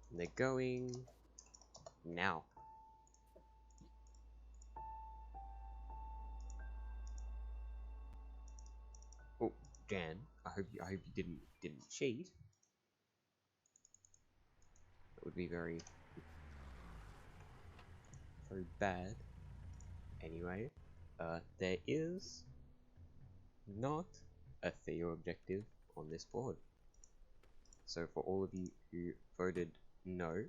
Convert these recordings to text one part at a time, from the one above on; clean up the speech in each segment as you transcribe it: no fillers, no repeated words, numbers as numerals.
And they're going now. Oh, Jan, I hope you didn't cheat. That would be very bad. Anyway, there is not a Theo objective on this board. So for all of you who voted no,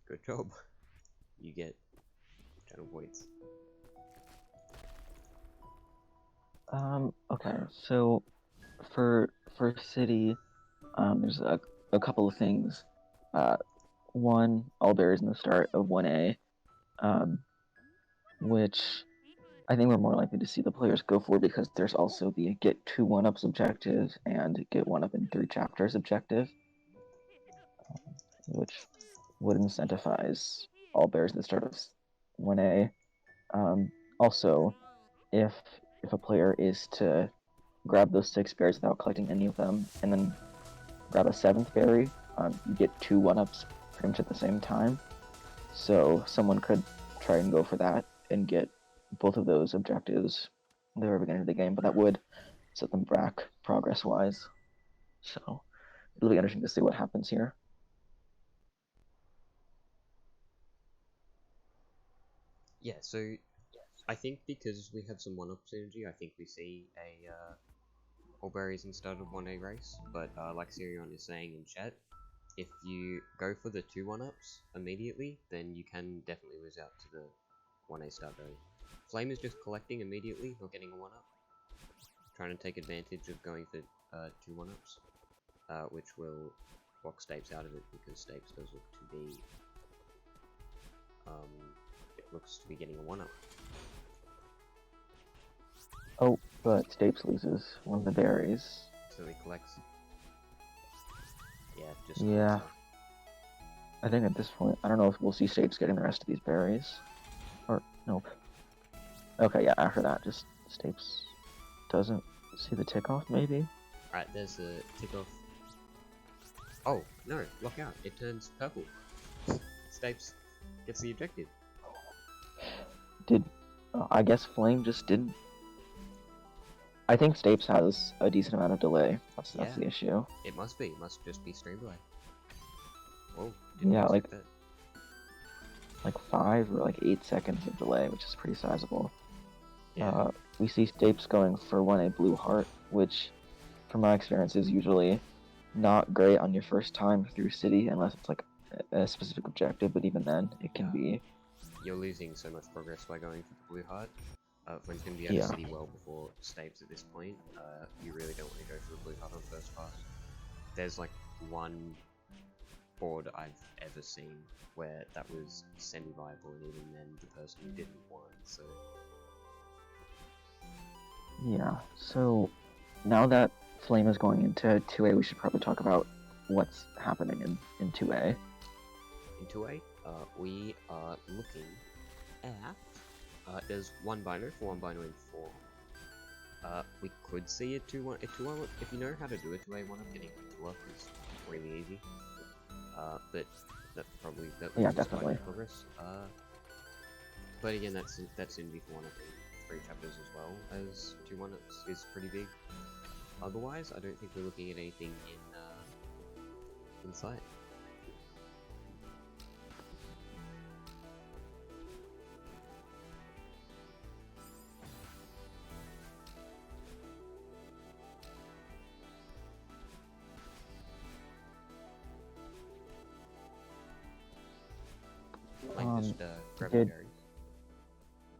good job. You get channel points. Okay, so for city, there's a couple of things. One, all berries in the start of 1A, which I think we're more likely to see the players go for because there's also the get 2 1-ups objective and get 1-up in 3 chapters objective, which would incentivize all bears at the start of 1A. Also, if a player is to grab those 6 berries without collecting any of them, and then grab a 7th berry, you get 2 1-ups pretty much at the same time. So someone could try and go for that and get both of those objectives at the very beginning of the game, but that would set them back progress-wise. So it'll be interesting to see what happens here. Yeah, so I think because we have some 1-up synergy, I think we see a all berries instead of 1A race, but like Sirion is saying in chat, if you go for the 2 1-ups immediately, then you can definitely lose out to the 1A start berry. Flame is just collecting immediately, not getting a 1-up, trying to take advantage of going for 2 1-ups, which will lock Stapes out of it because Stapes does look to be it looks to be getting a 1-up. Oh, but Stapes loses one of the berries. So he collects. Yeah, just yeah. I think at this point, I don't know if we'll see Stapes getting the rest of these berries. Or, nope. Okay, yeah, after that, just Stapes doesn't see the tick off, maybe? Alright, there's the tick off. Oh, no, lock out. It turns purple. Stapes gets the objective. I guess Flame just didn't. I think Stapes has a decent amount of delay. That's the issue. It must be. It must just be stream delay. Whoa, yeah, like 5 or like 8 seconds of delay, which is pretty sizable. Yeah. We see Stapes going for 1A Blue Heart, which, from my experience, is usually not great on your first time through City, unless it's like a specific objective, but even then, it can be... You're losing so much progress by going for the Blue Heart. Flame's going to be out of City well before Stapes at this point. You really don't want to go for the Blue Heart on first pass. There's like one board I've ever seen where that was semi-viable, and even then the person who didn't won, so... Yeah, so now that Flame is going into 2A, we should probably talk about what's happening in 2A. In 2A, we are looking at... there's one bino for 1 bino in 4. We could see a 2-1, if you know how to do a 2A 1-up, getting a 2-up is really easy. But that probably definitely progress. But again, that's in V for 1-up in 3 chapters as well as 2 1-ups is pretty big. Otherwise, I don't think we're looking at anything in sight.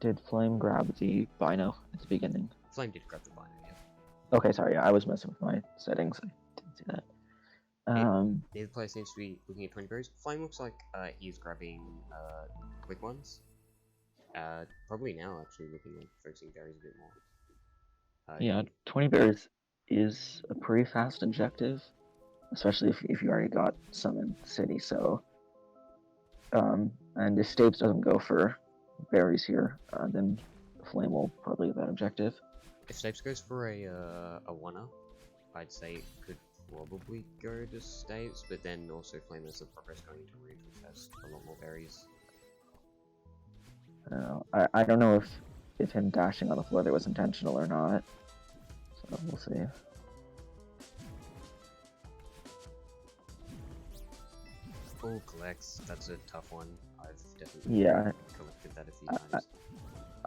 Did Flame grab the bino at the beginning? Flame did grab the bino, yeah. Okay, sorry, yeah, I was messing with my settings. I didn't see that. Neither player seems to be looking at 20 berries. Flame looks like he's grabbing quick ones. Probably now, actually, looking at focusing berries a bit more. Yeah, 20 berries is a pretty fast objective, especially if you already got some in City, so... and if Stapes doesn't go for berries here, then Flame will probably get that objective. If Stapes goes for a 1-up, I'd say it could probably go to Stapes, but then also Flame has the progress going into Ridge, which has a lot more berries. I don't know. I don't know if him dashing on the floor there was intentional or not. So we'll see. Oh, collects. That's a tough one. I've definitely collected that a few times.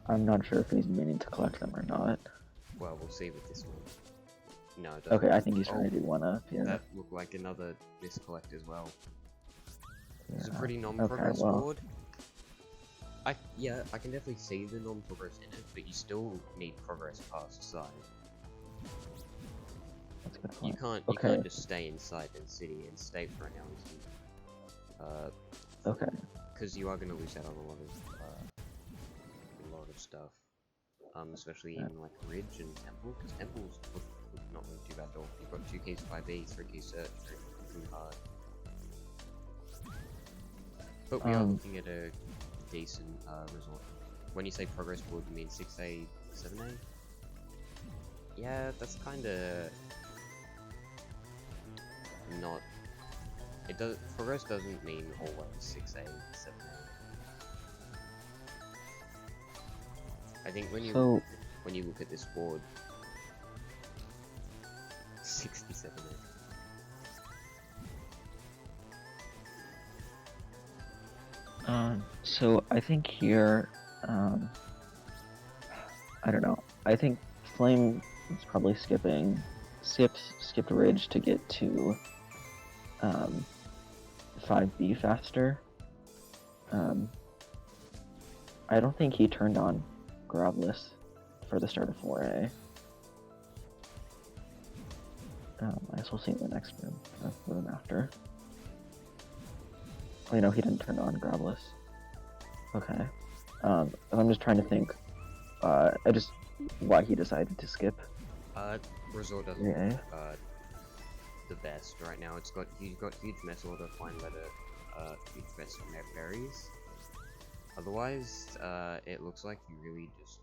I'm not sure if he's meaning to collect them or not. Well, we'll see with this one. No, it doesn't. Okay, I think he's trying to do one up here. That looked like another miscollect as well. Yeah. It's a pretty non-progress well. board. I can definitely see the non-progress in it, but you still need progress past side. That's a good point. You can't just stay inside the city and Stapes right now. Okay. Because you are going to lose out on a lot of stuff. Especially in like Ridge and Temple, because Temple's not really too bad at all. You've got 2 keys 5B, 3 keys search, 3 hard. But we are looking at a decent result. When you say progress board, you mean 6A, 7A? Yeah, that's kinda not. Progress doesn't mean always 6A, 7A. I think when you look at this board, 67. So I think here, I don't know. I think Flame is probably skipped Ridge to get to 5B faster. I don't think he turned on Graveless for the start of 4A. I guess we'll see in the next room after. Oh, no, he didn't turn on Graveless. Okay. I'm just trying to think. Why he decided to skip. Resort doesn't the best right now. You've got huge mess order, fine letter, huge mess berries. Otherwise, it looks like you really just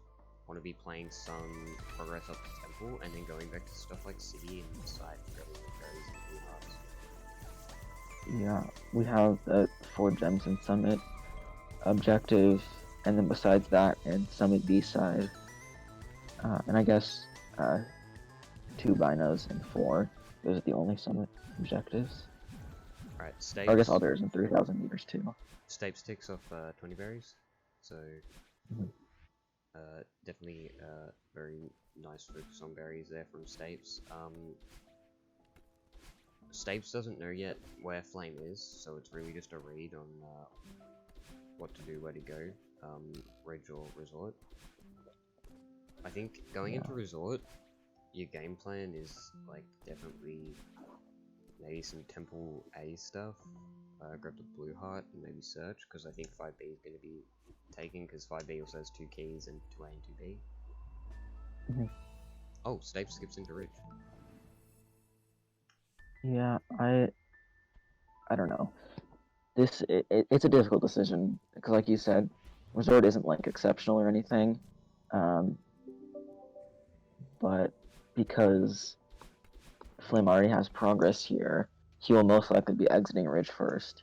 want to be playing some progress up to Temple and then going back to stuff like City and decide really berries and blue hearts. Yeah, we have the 4 gems in Summit objective, and then besides that, in Summit B side, and I guess 2 binos and 4. Those are the only Summit objectives. Alright, Stapes. Or I guess others in 3,000 meters too. Stapes takes off 20 berries, so definitely very nice focus on berries there from Stapes. Stapes doesn't know yet where Flame is, so it's really just a read on what to do, where to go, Ridge or Resort. I think going into Resort, your game plan is like definitely maybe some Temple A stuff, grab the blue heart and maybe search, because I think 5B is going to be taken, because 5B also has 2 keys and 2A and 2B. Oh, Stapes skips into Ridge. Yeah, I don't know. It's a difficult decision, because like you said, Resort isn't like exceptional or anything, but because Flame already has progress here, he will most likely be exiting Ridge first,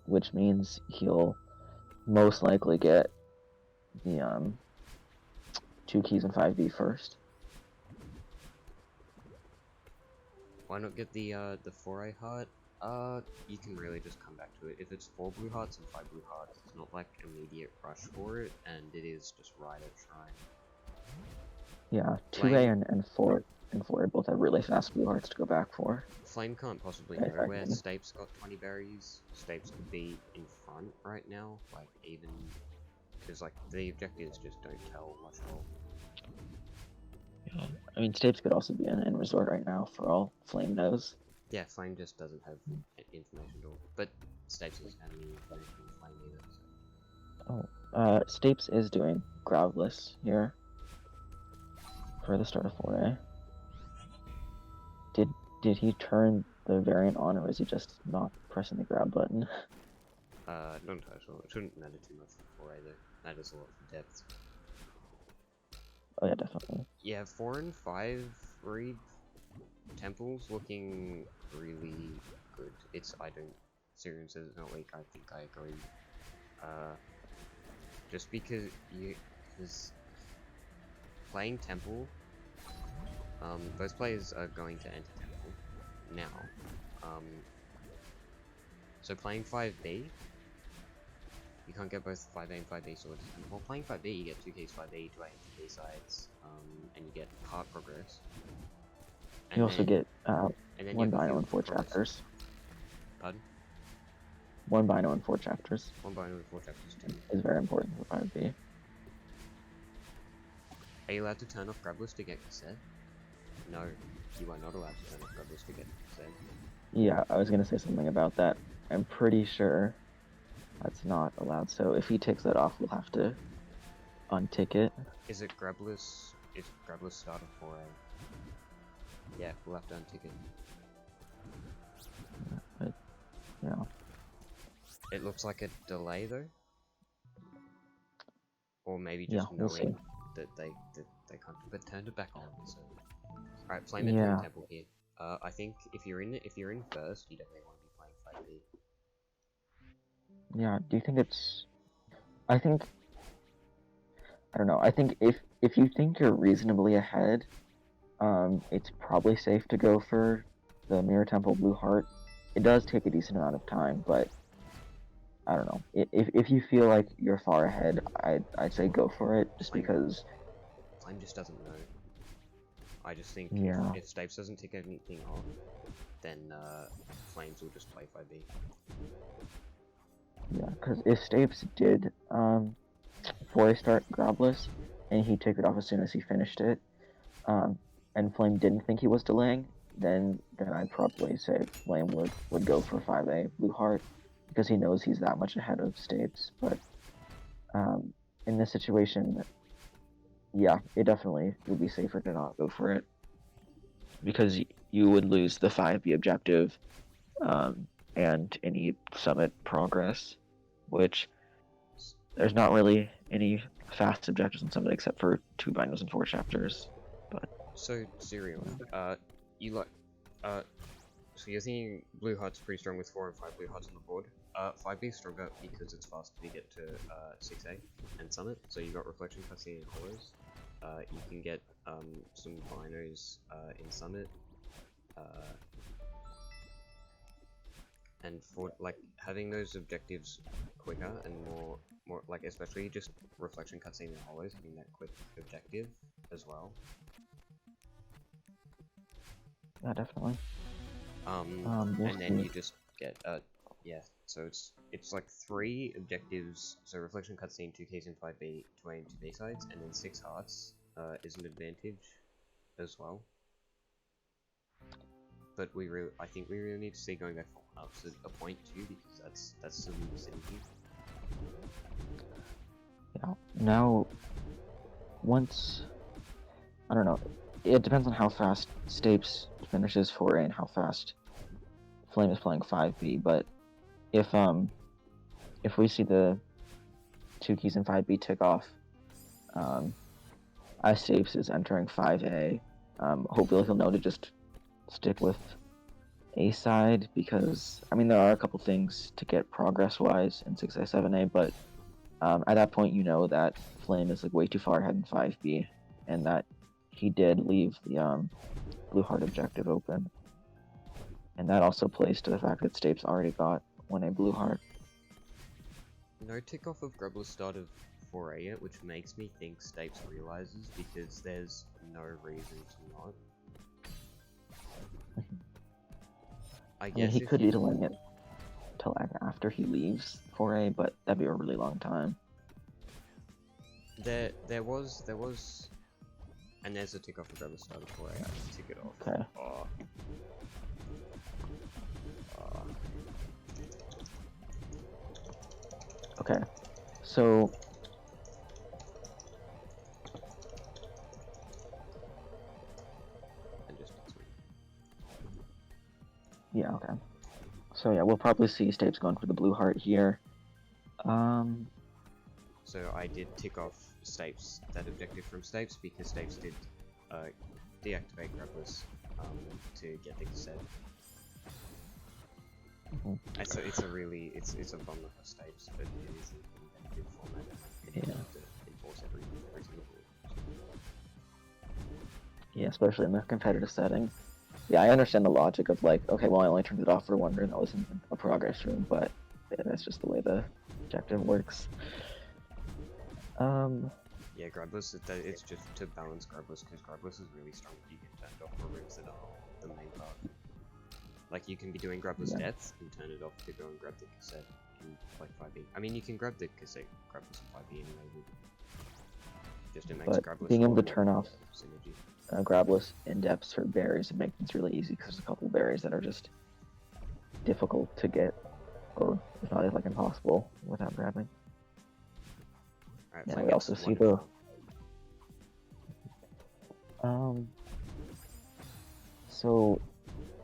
which means he'll most likely get the 2 keys and 5B first. Why not get the 4A heart? You can really just come back to it. If it's 4 blue hearts and 5 blue hearts, it's not like immediate rush for it, and it is just right at Shrine. Yeah, 2A and 4A both have really fast blue hearts to go back for. Flame can't possibly know where Stapes got 20 berries. Stapes could be in front right now, like even because like the objectives just don't tell much at all. Yeah, I mean Stapes could also be in Resort right now for all Flame knows. Yeah, Flame just doesn't have information at all. But Stapes doesn't have any information on Flame either. So. Stapes is doing Graveless here for the start of 4A. Did he turn the variant on, or is he just not pressing the grab button? Not entirely sure. It shouldn't matter too much for 4A though. Matters a lot for depth. Oh yeah, definitely. Yeah, 4 and 5 read temples looking really good. I don't, Syrian says it's not weak, I think I agree. Just because playing temple, those players are going to enter temple now. So playing 5B, you can't get both 5A and 5B swords. Well, playing 5B, you get 2Ks 5A, 2A and 2B sides, and you get heart progress. And You also get and then one you have Bino and 4 progress. chapters. Pardon? One Bino and 4 chapters. One Bino and 4 chapters too. Is very important for 5B. Are you allowed to turn off grabless to get cassette? No, you are not allowed to turn off grabless to get cassette. Yeah, I was gonna say something about that. I'm pretty sure that's not allowed. So if he takes that off, we'll have to untick it. Is it grabless? Is grabless started for a? Yeah, we'll have to untick it. But yeah. It looks like a delay though, or maybe Yeah, just we'll see. knowing that they can't. But turned it back on. So, all right, Flame entering temple here. I think if you're in first, you definitely want to be playing 5B. Yeah. Do you think it's? I think. I don't know. I think if you think you're reasonably ahead, it's probably safe to go for the Mirror Temple Blue Heart. It does take a decent amount of time, but I don't know. If you feel like you're far ahead, I'd say go for it, just because. Flame just doesn't know. I just think if Stapes doesn't tick anything off, then Flames will just play 5B. Yeah, because if Stapes did 4A start Grabless, and he took it off as soon as he finished it, and Flame didn't think he was delaying, then I'd probably say Flame would go for 5A Blue Heart, because he knows he's that much ahead of Stapes. But in this situation, yeah, it definitely would be safer to not go for it, because you would lose the 5B objective and any summit progress, which there's not really any fast objectives in summit except for 2 binos and 4 chapters. But so Serial, you like so you're thinking Blue Heart's pretty strong with 4 and 5 Blue Hearts on the board. 5B is stronger because it's faster to get to 6A and Summit, so you got Reflection Cutscene and Hollows. You can get some binos in Summit. And for like having those objectives quicker and more like, especially just Reflection Cutscene and Hollows, having that quick objective as well. yeah, definitely. And then you just get yeah, so it's like 3 objectives, so Reflection Cutscene, 2Ks and 5B, 2A and 2B sides, and then 6 hearts is an advantage as well. But I think we really need to see going back for 1 up to a point too, because that's some synergy. Yeah. Now, once I don't know, it depends on how fast Stapes finishes 4A and how fast Flame is playing 5B. But if we see the 2 keys and 5B tick off, as Stapes is entering 5A, hopefully he'll know to just stick with A side, because I mean there are a couple things to get progress wise in 6A 7A, but at that point you know that Flame is like way too far ahead in 5B, and that he did leave the Blue Heart objective open, and that also plays to the fact that Stapes already got 1A Blue Heart. No tick off of Grubler's start of 4A yet, which makes me think Stapes realizes, because there's no reason to not. I guess he could be delaying it till after he leaves 4A, but that'd be a really long time. There was, and there's a tick off of Grubler's start of 4A. I can tick it off. Okay. Okay, so yeah, okay. So yeah, we'll probably see Stapes going for the Blue Heart here. So I did tick off Stapes, that objective from Stapes, because Stapes did deactivate Grabless to get the cassette. It's a bummer for Stapes, but it is a competitive format and you have to enforce every single rule. Yeah, especially in the competitive setting. Yeah, I understand the logic of like, okay, well I only turned it off for one room, that wasn't a progress room, but yeah, that's just the way the objective works. Yeah, Grabless, it's just to balance Grabless, because Grabless is really strong if you can turn it off for rooms that are the main part. Like, you can be doing Grabless Death and turn it off to go and grab the cassette in, like, 5e. I mean, you can grab the cassette Grabless in 5e anyway, just it makes Grabless being able to more turn off synergy. Grabless in depths for berries, it makes things really easy, because there's a couple berries that are just difficult to get, or if not like impossible without grabbing. Alright, Yeah, Flame we gets also see one the farm. so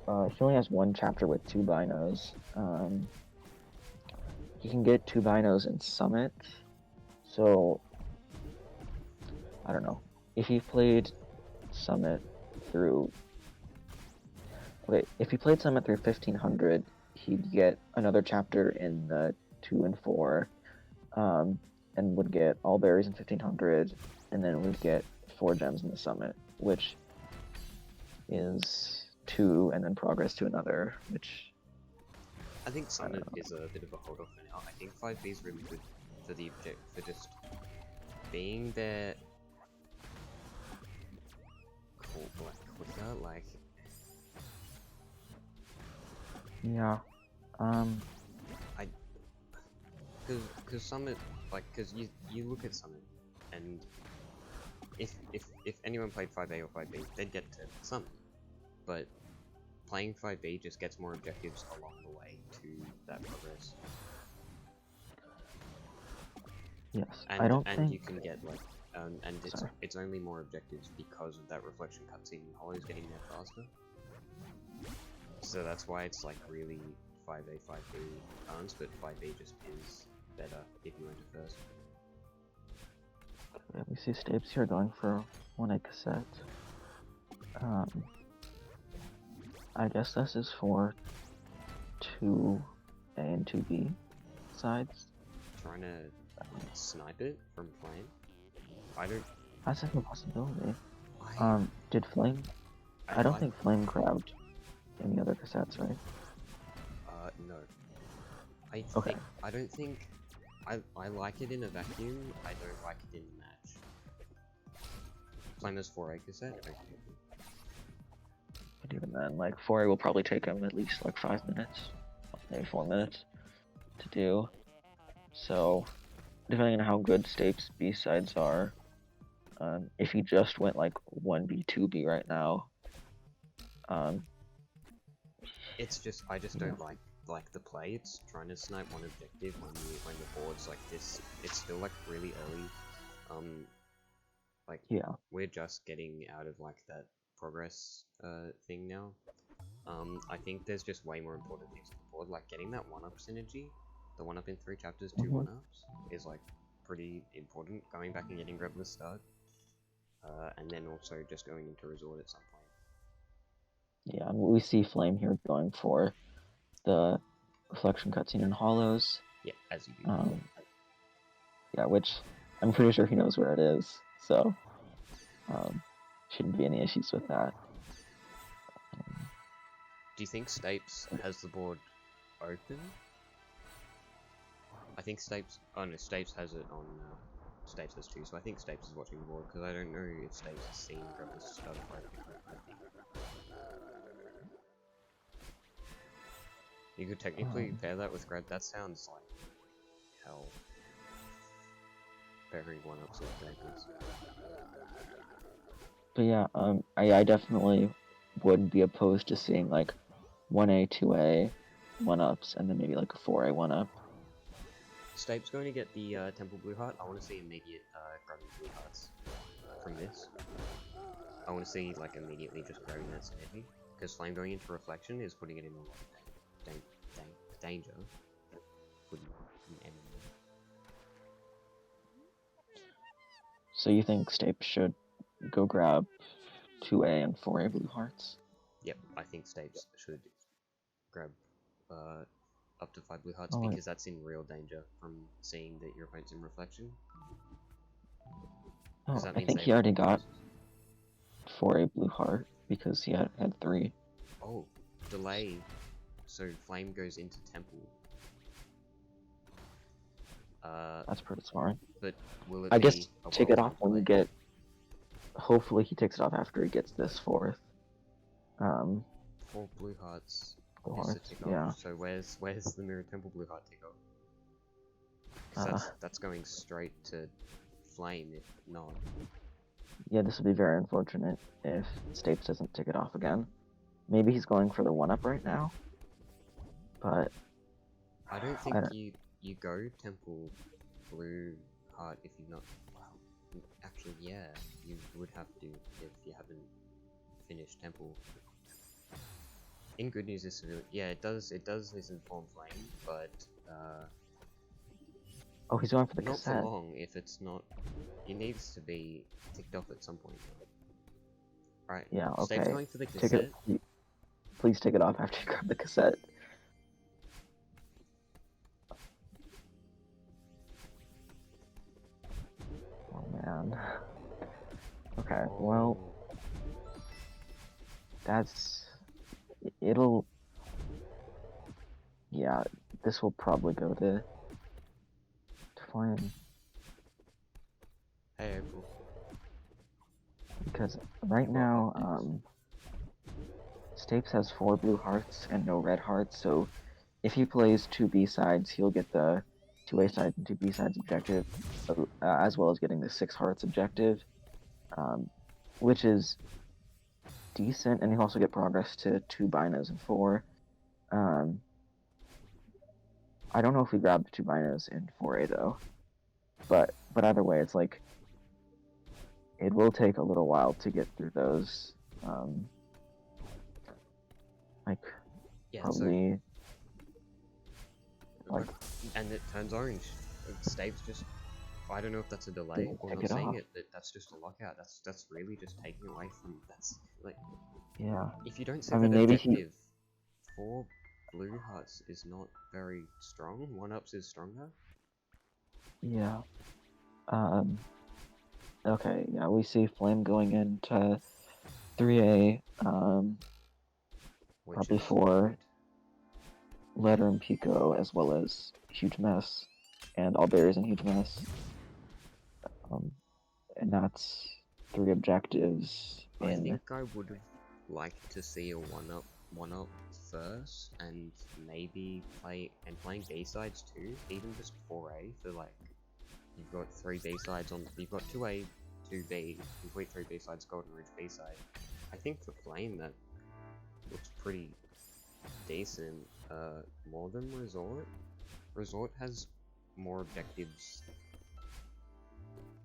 he only has one chapter with 2 binos. He can get 2 binos in Summit, so I don't know. If he played Summit through... Okay, if he played Summit through 1500, he'd get another chapter in the 2 and 4, and would get all berries in 1500, and then would get 4 gems in the Summit, which is 2, and then progress to another, which... I think Summit is a bit of a hold off for now. I think 5B is really good for the for just being there quicker, like... Yeah, Cause Summit, like, cause you look at Summit, and if anyone played 5A or 5B, they'd get to Summit, but playing 5B just gets more objectives along the way to that progress. yes, And, I don't and think... you can get, like, and it's only more objectives because of that reflection cutscene and Hollow's getting there faster. So that's why it's, like, really 5A, 5B balance, but 5B just is better if you enter first. Yeah, we see Stapes here going for 1A cassette. I guess this is for 2A and 2B sides. Trying to snipe it from Flame? I don't... That's like a possibility. I... Did Flame... I don't think Flame grabbed any other cassettes, right? No. I don't think... I like it in a vacuum, I don't like it in a match. Flame has 4A cassette? Okay. But even then, like, 4A will probably take him at least like 5 minutes, maybe 4 minutes to do. So, depending on how good Stapes' B-sides are, if he just went like 1B, 2B right now, it's just, I just don't like the play. It's trying to snipe one objective when the board's like this. It's still like really early. Like, we're just getting out of like that progress thing now. I think there's just way more important things on the board, like getting that 1-up synergy. The 1-up in 3 chapters, 2 1-ups is like pretty important. Going back and getting Rebel's start, and then also just going into Resort at some point. Yeah, we see Flame here going for the reflection cutscene in Hollows. Yeah, as you do. Yeah, which I'm pretty sure he knows where it is, so shouldn't be any issues with that. Do you think Stapes has the board open? I think Stapes... Oh no, Stapes has it on... Stapes has 2, so I think Stapes is watching the board, because I don't know if Stapes has seen Rebel's start of 5. You could technically pair that with Grab. That sounds like hell. Pairing 1-ups with Grabs. But yeah, I definitely would be opposed to seeing like 1A, 2A, 1-ups, and then maybe like a 4A 1-up. Stapes going to get the Temple Blue Heart. I want to see immediate grabbing Blue Hearts from this. I want to see like immediately just grabbing that synergy. Because Flame going into Reflection is putting it in a lot of danger. Putting an enemy. So you think Stapes should go grab 2A and 4A blue hearts? Yep, I think Stapes should grab up to 5 blue hearts Oh, because that's in real danger from seeing that your opponent's in reflection. oh, That I means think they he have already more got resources. 4A blue heart because he had 3. Oh, delay. So Flame goes into Temple. That's pretty smart. But will it I be guess a take it off well-timed when you delay? get. Hopefully he takes it off after he gets this 4th. 4 blue hearts Blue is the hearts, tick yeah. off. So where's the Mirror Temple blue heart tick off? Because that's going straight to Flame if not. Yeah, this would be very unfortunate if Stapes doesn't tick it off again. Maybe he's going for the 1-up right now, but I don't think you go Temple blue heart if you're not. Well, actually, yeah, you would have to if you haven't finished Temple. In good news, this really, yeah, it does misinform Flame, but oh, he's going for the not cassette. for long. If it's not, it needs to be ticked off at some point. Right. Yeah, okay. Stapes going for the Take cassette. it. Please take it off after you grab the cassette. Oh man. Okay, well, it'll. Yeah, this will probably go to Flame. Hey, April. Because right now, Stapes has 4 blue hearts and no red hearts, so if he plays 2 B-sides, he'll get the 2 A-sides and 2 B-sides objective, as well as getting the 6 hearts objective, which is decent, and he'll also get progress to 2 binos and 4. I don't know if we grabbed 2 binos in 4A though, but either way, it's like it will take a little while to get through those. Like Yeah, probably so, and it turns orange. Stapes just. I don't know if that's a delay or not saying it, but that's just a lockout. That's really just taking away from. That's like. Yeah. If you don't set I mean, that maybe objective, 4 blue hearts is not very strong. 1-ups is stronger. Yeah. Okay, yeah, we see Flame going into 3A, probably for Letter and Pico, as well as Huge Mess, and All Berries and Huge Mess. And that's 3 objectives I think I would have liked to see a 1-up first, and maybe playing B-sides too, even just 4A for like, you've got 3 B-sides on, you've got 2A, 2B, complete 3 B-sides, Golden Ridge B-side. I think for Flame that looks pretty decent, more than Resort. Resort has more objectives,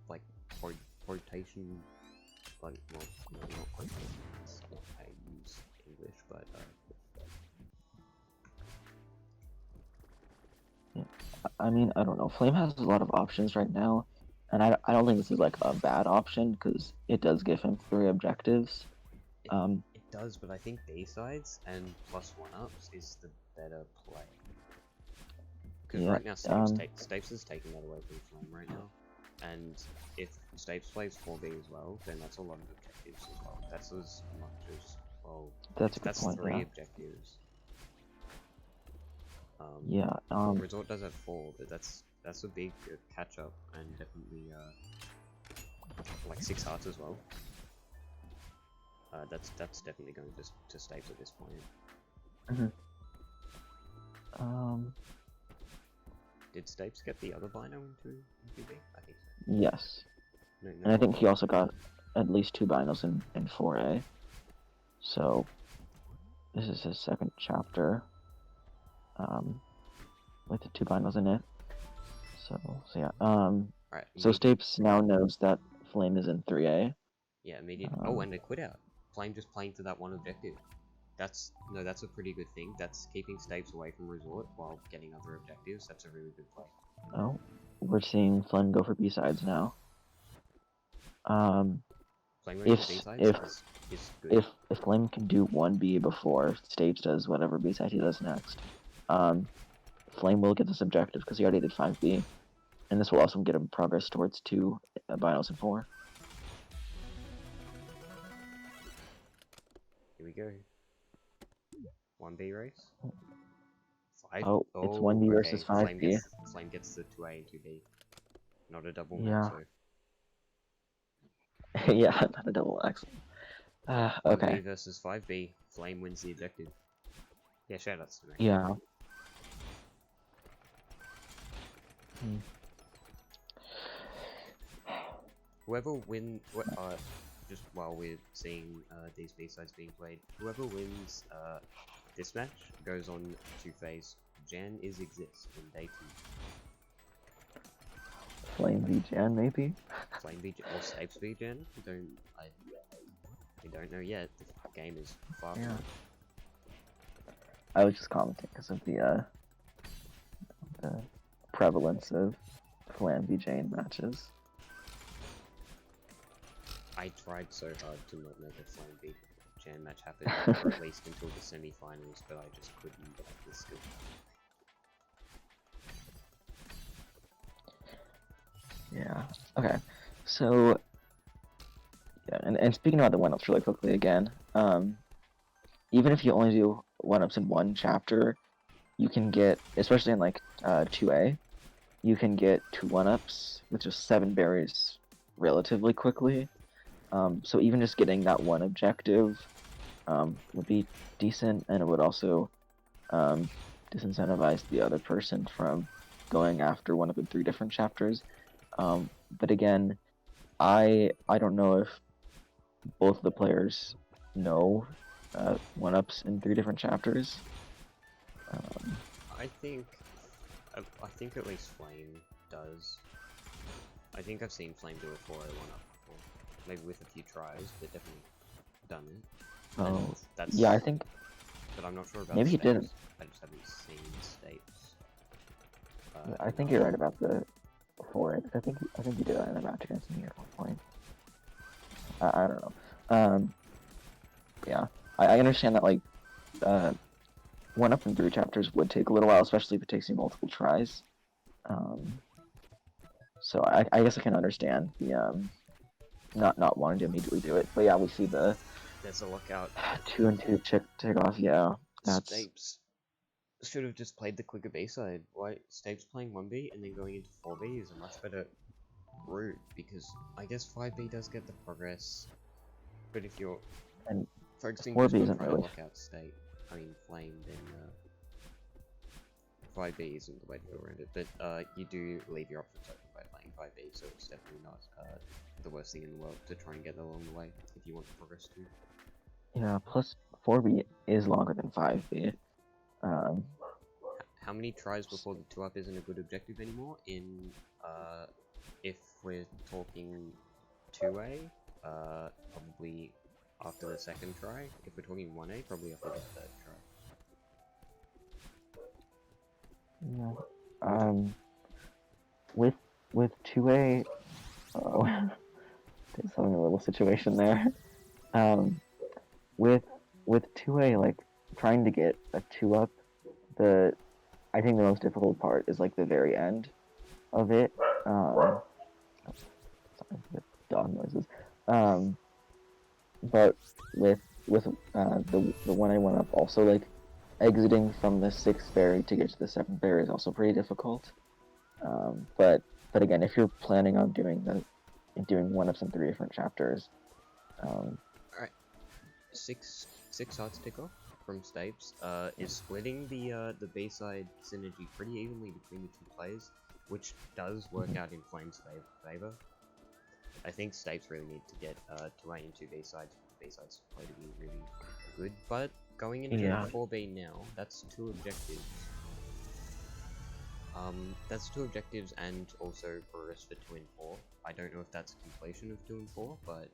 like rotation, like, well, no, not rotation, that's not how you use English, but yeah. I mean, I don't know. Flame has a lot of options right now, and I don't think this is like a bad option because it does give him 3 objectives. It does, but I think B-sides and plus 1-ups is the better play. Because right now Stapes is taking that away from Flame right now, and if Stapes plays 4B as well, then that's a lot of objectives as well. That's as much as, well, that's a good point, 3 yeah. objectives. Resort does have 4, but that's a big catch up, and definitely like 6 hearts as well. That's definitely going to Stapes at this point. Did Stapes get the other Bino into PB? I think so. Yes. No, and I think he also got at least 2 binos in 4A. So this is his 2nd chapter. With the 2 binos in it. So yeah. Right, so Stapes now knows that Flame is in 3A. Yeah, immediate. Oh, and a quit out. Flame just playing to that 1 objective. That's a pretty good thing. That's keeping Stapes away from Resort while getting other objectives. That's a really good play. Oh, we're seeing Flame go for B-sides now. Flame if to B-sides if is good. if Flame can do 1B before Stapes does whatever B-side he does next, Flame will get this objective because he already did 5B, and this will also get him progress towards 2 binos and 4. Here we go. 1B race. Oh, it's 1B okay. versus 5B. Flame gets the 2A and 2B. Not a double Yeah. maxo. Yeah, not a double axle. Okay. 1B versus 5B. Flame wins the objective. Yeah, shoutouts to me. Yeah. Whoever just while we're seeing these B-sides being played, whoever wins this match goes on to face Jan is Exist in day 2. Flame v Jan, maybe? Flame v or Stapes v Jan? We don't know yet. The game is far from it. I was just commenting because of the prevalence of Flame v Jane matches. I tried so hard to not make a Flame v Jan match happen, or at least until the semi-finals, but I just couldn't get the skill. Yeah. Okay. So, yeah, and speaking about the 1-ups really quickly again, even if you only do 1-ups in one chapter, you can get, especially in like 2A, you can get 2 1-ups with just 7 berries relatively quickly. So even just getting that one objective would be decent, and it would also disincentivize the other person from going after 1-up in 3 different chapters. But again, I don't know if both of the players know 1-ups in 3 different chapters. I think at least Flame does. I think I've seen Flame do a 4-0 1-up before. Maybe with a few tries, but definitely done it. Oh, that's, yeah, I think. But I'm not sure about maybe he Stapes. didn't. I just haven't seen Stapes. I think you're right about the 4. I think you did that in a match against me at one point. I don't know. Yeah, I understand that like 1-up in 3 chapters would take a little while, especially if it takes you multiple tries. So I guess I can understand the not wanting to immediately do it. But yeah, we see the there's a lookout. 2 and 2 tick off. Yeah, that's Stapes should have just played the quicker B side. Why Stapes playing 1B and then going into 4B is a much better route, because I guess 5B does get the progress, but if you're focusing just on trying to lock out Flame, then 5B isn't the way to go around it. But you do leave your options open by playing 5B, so it's definitely not the worst thing in the world to try and get along the way if you want to progress too. Yeah, plus 4B is longer than 5B. How many tries before the 2-up isn't a good objective anymore? In if we're talking 2A, probably after the 2nd try. If we're talking 1A, probably after the 3rd try. Yeah. With 2A, there's having a little situation there. With 2A, like trying to get a 2-up, I think the most difficult part is like the very end of it. Sorry, the dog noises. But with the 1A 1-up, also like exiting from the 6th berry to get to the 7th berry is also pretty difficult. But again, if you're planning on doing 1-ups in 3 different chapters, alright, 6 hearts tick off from Stapes is splitting the B-side synergy pretty evenly between the 2 players, which does work out in Flame's favor. I think Stapes really need to get 2A and 2 B-sides for the B-sides play to be really good, but going into 4B now, that's 2 objectives. That's 2 objectives and also progress for 2 and 4. I don't know if that's completion of 2 and 4, but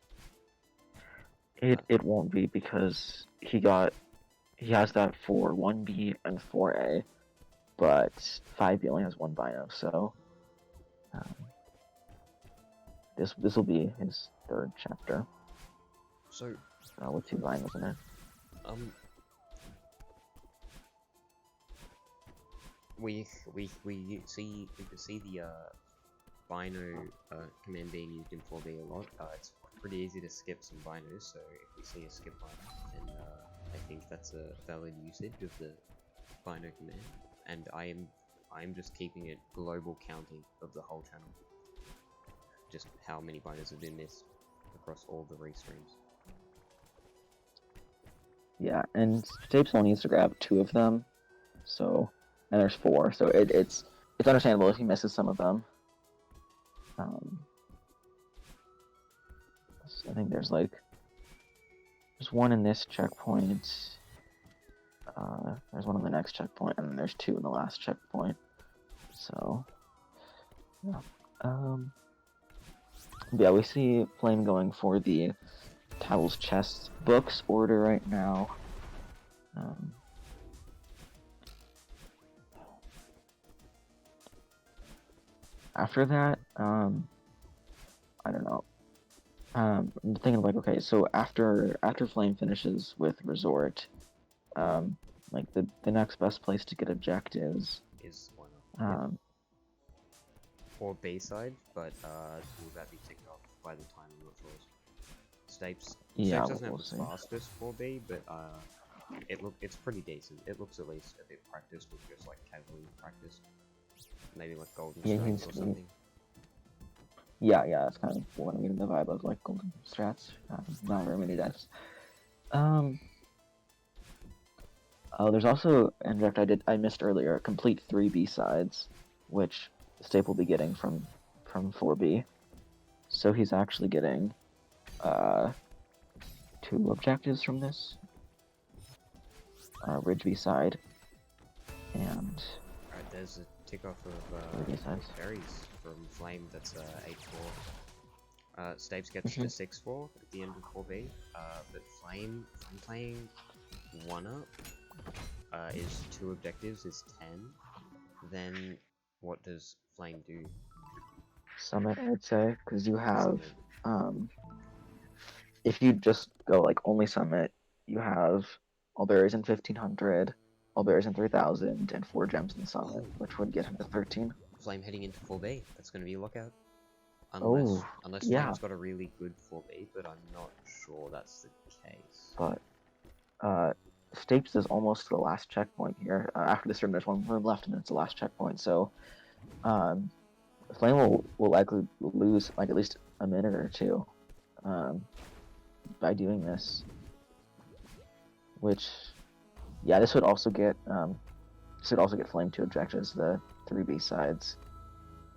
it won't be, because he has that for 1B and 4A, but 5B only has 1 bino, so this will be his third chapter. So, With 2 vinyls in it. We can see the Bino command being used in 4B a lot. It's pretty easy to skip some binos, so if we see a skip bino, then I think that's a valid usage of the bino command. And I'm just keeping it global counting of the whole channel. Just how many binos have been missed across all the restreams. Yeah, and Stapes only needs to grab 2 of them, so, and there's 4, so it's understandable if he misses some of them. I think there's one in this checkpoint, there's one on the next checkpoint, and then there's 2 in the last checkpoint. So, yeah. Yeah, we see Flame going for the Towel's Chest books order right now. After that, I don't know. I'm thinking like, okay, so after Flame finishes with Resort, like the next best place to get objectives is one of or Bayside, but will that be ticked off by the time? I'm not sure. Stapes doesn't have the fastest 4B, but it's pretty decent. It looks at least a bit practiced with just like casual practice. Maybe like Golden Strats or something. Yeah, that's kind of what I'm getting the vibe of, like Golden Strats. Not very many deaths. There's also, in fact, I missed earlier, complete 3 B-sides, which Stape will be getting from 4B. So he's actually getting 2 objectives from this. Ridge B-side, and... Alright, there's a tick off of berries from Flame that's 8-4. Stapes gets to 6-4 at the end of 4B, but Flame playing 1-up is 2 objectives is 10. Then what does Flame do? Summit, I'd say, because you have if you just go like only Summit, you have all berries in 1500, all berries in 3000, and 4 gems in Summit, which would get him to 13. Flame heading into 4B, that's going to be a lockout. Unless Flame's got a really good 4B, but I'm not sure that's the case. But Stapes is almost the last checkpoint here. After this room, there's 1 room left, and it's the last checkpoint. So, Flame will likely lose like at least a minute or 2 by doing this. Which, yeah, this would also get Flame 2 objectives, the 3 B-sides,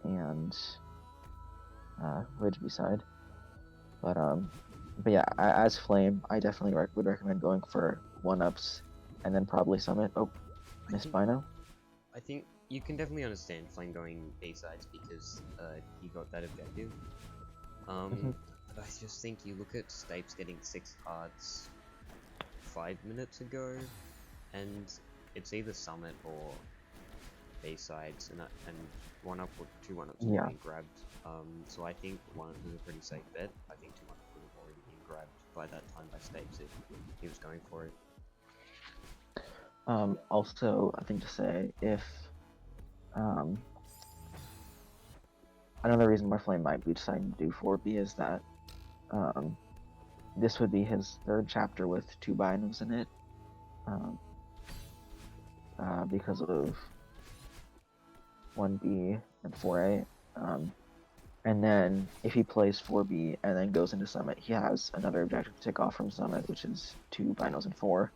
and Ridge B-side. But yeah, as Flame, I definitely would recommend going for 1-ups, and then probably Summit. Oh, missed Bino. I think you can definitely understand Flame going B-sides because he got that objective. But I just think you look at Stapes getting 6 cards 5 minutes ago, and it's either Summit or B-sides, and 1-up or 2 1-ups are being grabbed. So I think 1-up is a pretty safe bet. I think 2 1-ups would have already been grabbed by that time by Stapes if he was going for it. Also, I think to say, if another reason why Flame might be deciding to do 4B is that this would be his 3rd chapter with 2 binos in it, because of 1B and 4A, and then if he plays 4B and then goes into Summit, he has another objective to take off from Summit, which is 2 binos and 4,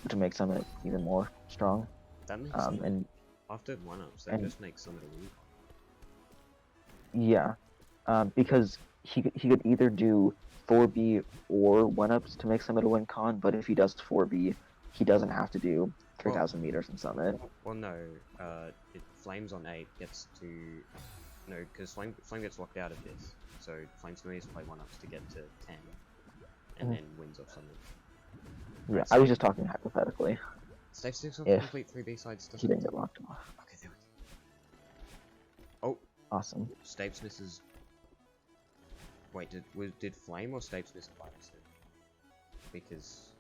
which will make Summit even more strong. That makes and after 1-ups, that just makes Summit a win. Yeah, because he could either do 4B or 1-ups to make Summit a win con, but if he does 4B, he doesn't have to do 3,000 meters in Summit. Well, no, if Flame's on 8 gets to... No, because Flame gets locked out of this, so Flame's going to play 1-ups to get to 10, and then wins off Summit. Yeah, I was just talking hypothetically. Stapes takes off complete 3 B-sides. He didn't get locked off. Okay, there we go. Oh! Awesome. Stapes misses Wait, did Flame or Stapes miss a bonus then? Because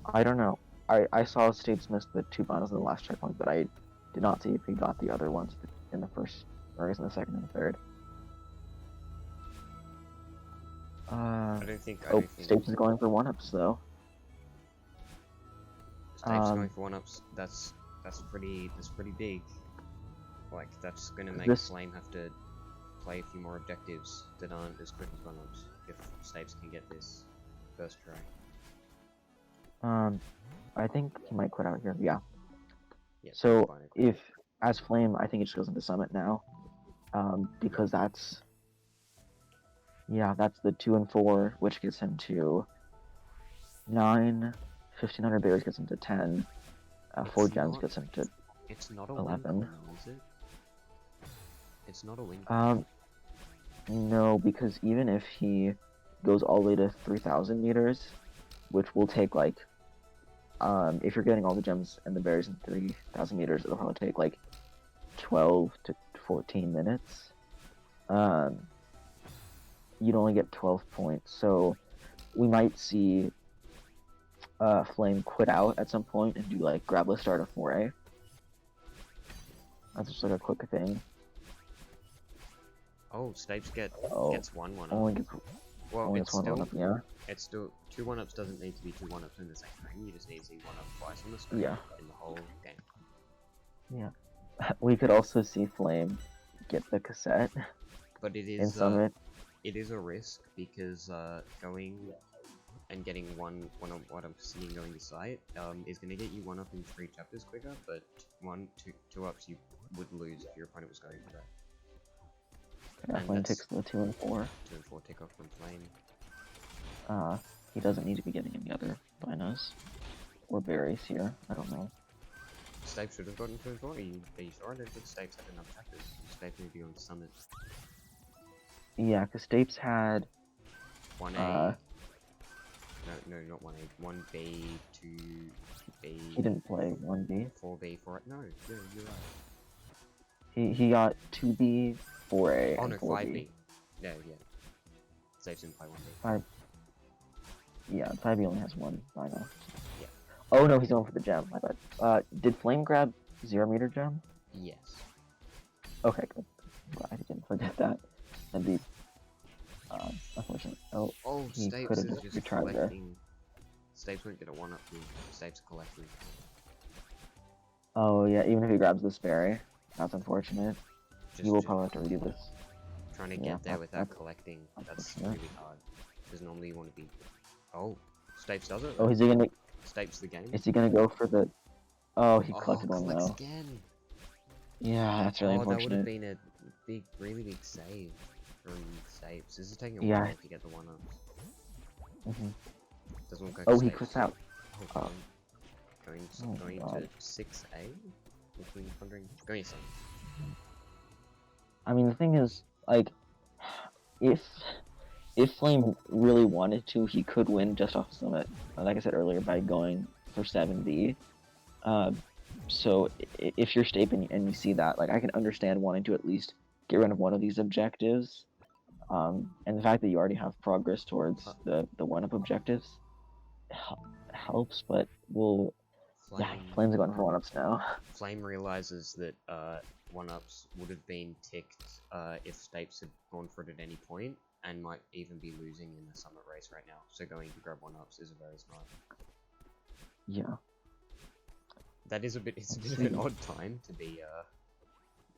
I don't know. I saw Stapes miss the 2 bonuses in the last checkpoint, but I did not see if he got the other ones in the first, or in the second and the third. I don't think. Stapes is going for 1-ups though. Stapes going for 1-ups. That's pretty big. Like that's gonna make Flame have to play a few more objectives that aren't as quick as 1-ups if Stapes can get this first try. I think he might quit out here. Yeah. Yeah, so if as Flame, I think it just goes into Summit now, because that's the 2 and 4, which gets him to 9. 1500 berries gets him to 10. 4 gems gets him to it's not a 11. Win, is it? It's not a win. No, because even if he goes all the way to 3000 meters, which will take like, if you're getting all the gems and the berries in 3000 meters, it'll probably take like 12 to 14 minutes. You'd only get 12 points, so we might see Flame quit out at some point and do like Grabless start a 4A. That's just like a quick thing. Oh, Stapes gets 1-1-up. Only gets 1-1-up, yeah. It's still 2 1-ups doesn't need to be 2 1-ups in the same game. You just need to see 1-up twice on the screen in the whole game. Yeah. We could also see Flame get the cassette. But it is in Summit. It is a risk because going and getting one what I'm seeing going to site is going to get you 1-up in 3 chapters quicker, but 2 ups you would lose if your opponent was going for that. Yeah, Flame takes the 2 and 4. 2 and 4 take off from Flame. He doesn't need to be getting any other binos or berries here. I don't know. Stapes should have gotten 2 and 4. Are you sure? I don't think Stapes had enough chapters. Stapes may be on Summit. Yeah, because Stapes had 1A. No, not 1A. 1B, 2B. He didn't play 1B. 4B, 4A. No, you're He right. got 2B, 4A, and 4B. 5B. Yeah. Stapes didn't play 1B. 5B only has 1 bino. Yeah. Oh no, he's going for the gem. I thought. Did Flame grab 0 meter gem? Yes. Okay, good. I didn't forget that. That'd be unfortunate. He Stapes could have is just just retried there. Stapes won't get a 1-up here. Stapes collecting. Oh yeah, even if he grabs this berry, that's unfortunate. He will probably have to redo this. Trying to get there without collecting, that's really hard. Because normally you want to be... Oh, Stapes does it? Oh, is he gonna... Stapes the game? Is he gonna go for the... Oh, he collected one though. Again. Yeah, that's really unfortunate. That would have been a really big save from Stapes. This is taking a while to get the 1-ups. Doesn't look like Stapes. He quits out. Going to 6A? Going to 7. I mean, the thing is, like, if Flame really wanted to, he could win just off Summit, like I said earlier, by going for 7B. So if you're Stape and you see that, like, I can understand wanting to at least get rid of one of these objectives. And the fact that you already have progress towards the 1-up objectives helps, but Flame's going for 1-ups now. Flame realizes that 1-ups would have been ticked if Stapes had gone for it at any point, and might even be losing in the Summit race right now. So going to grab 1-ups is very smart. Yeah. That is it's a bit of an odd time to be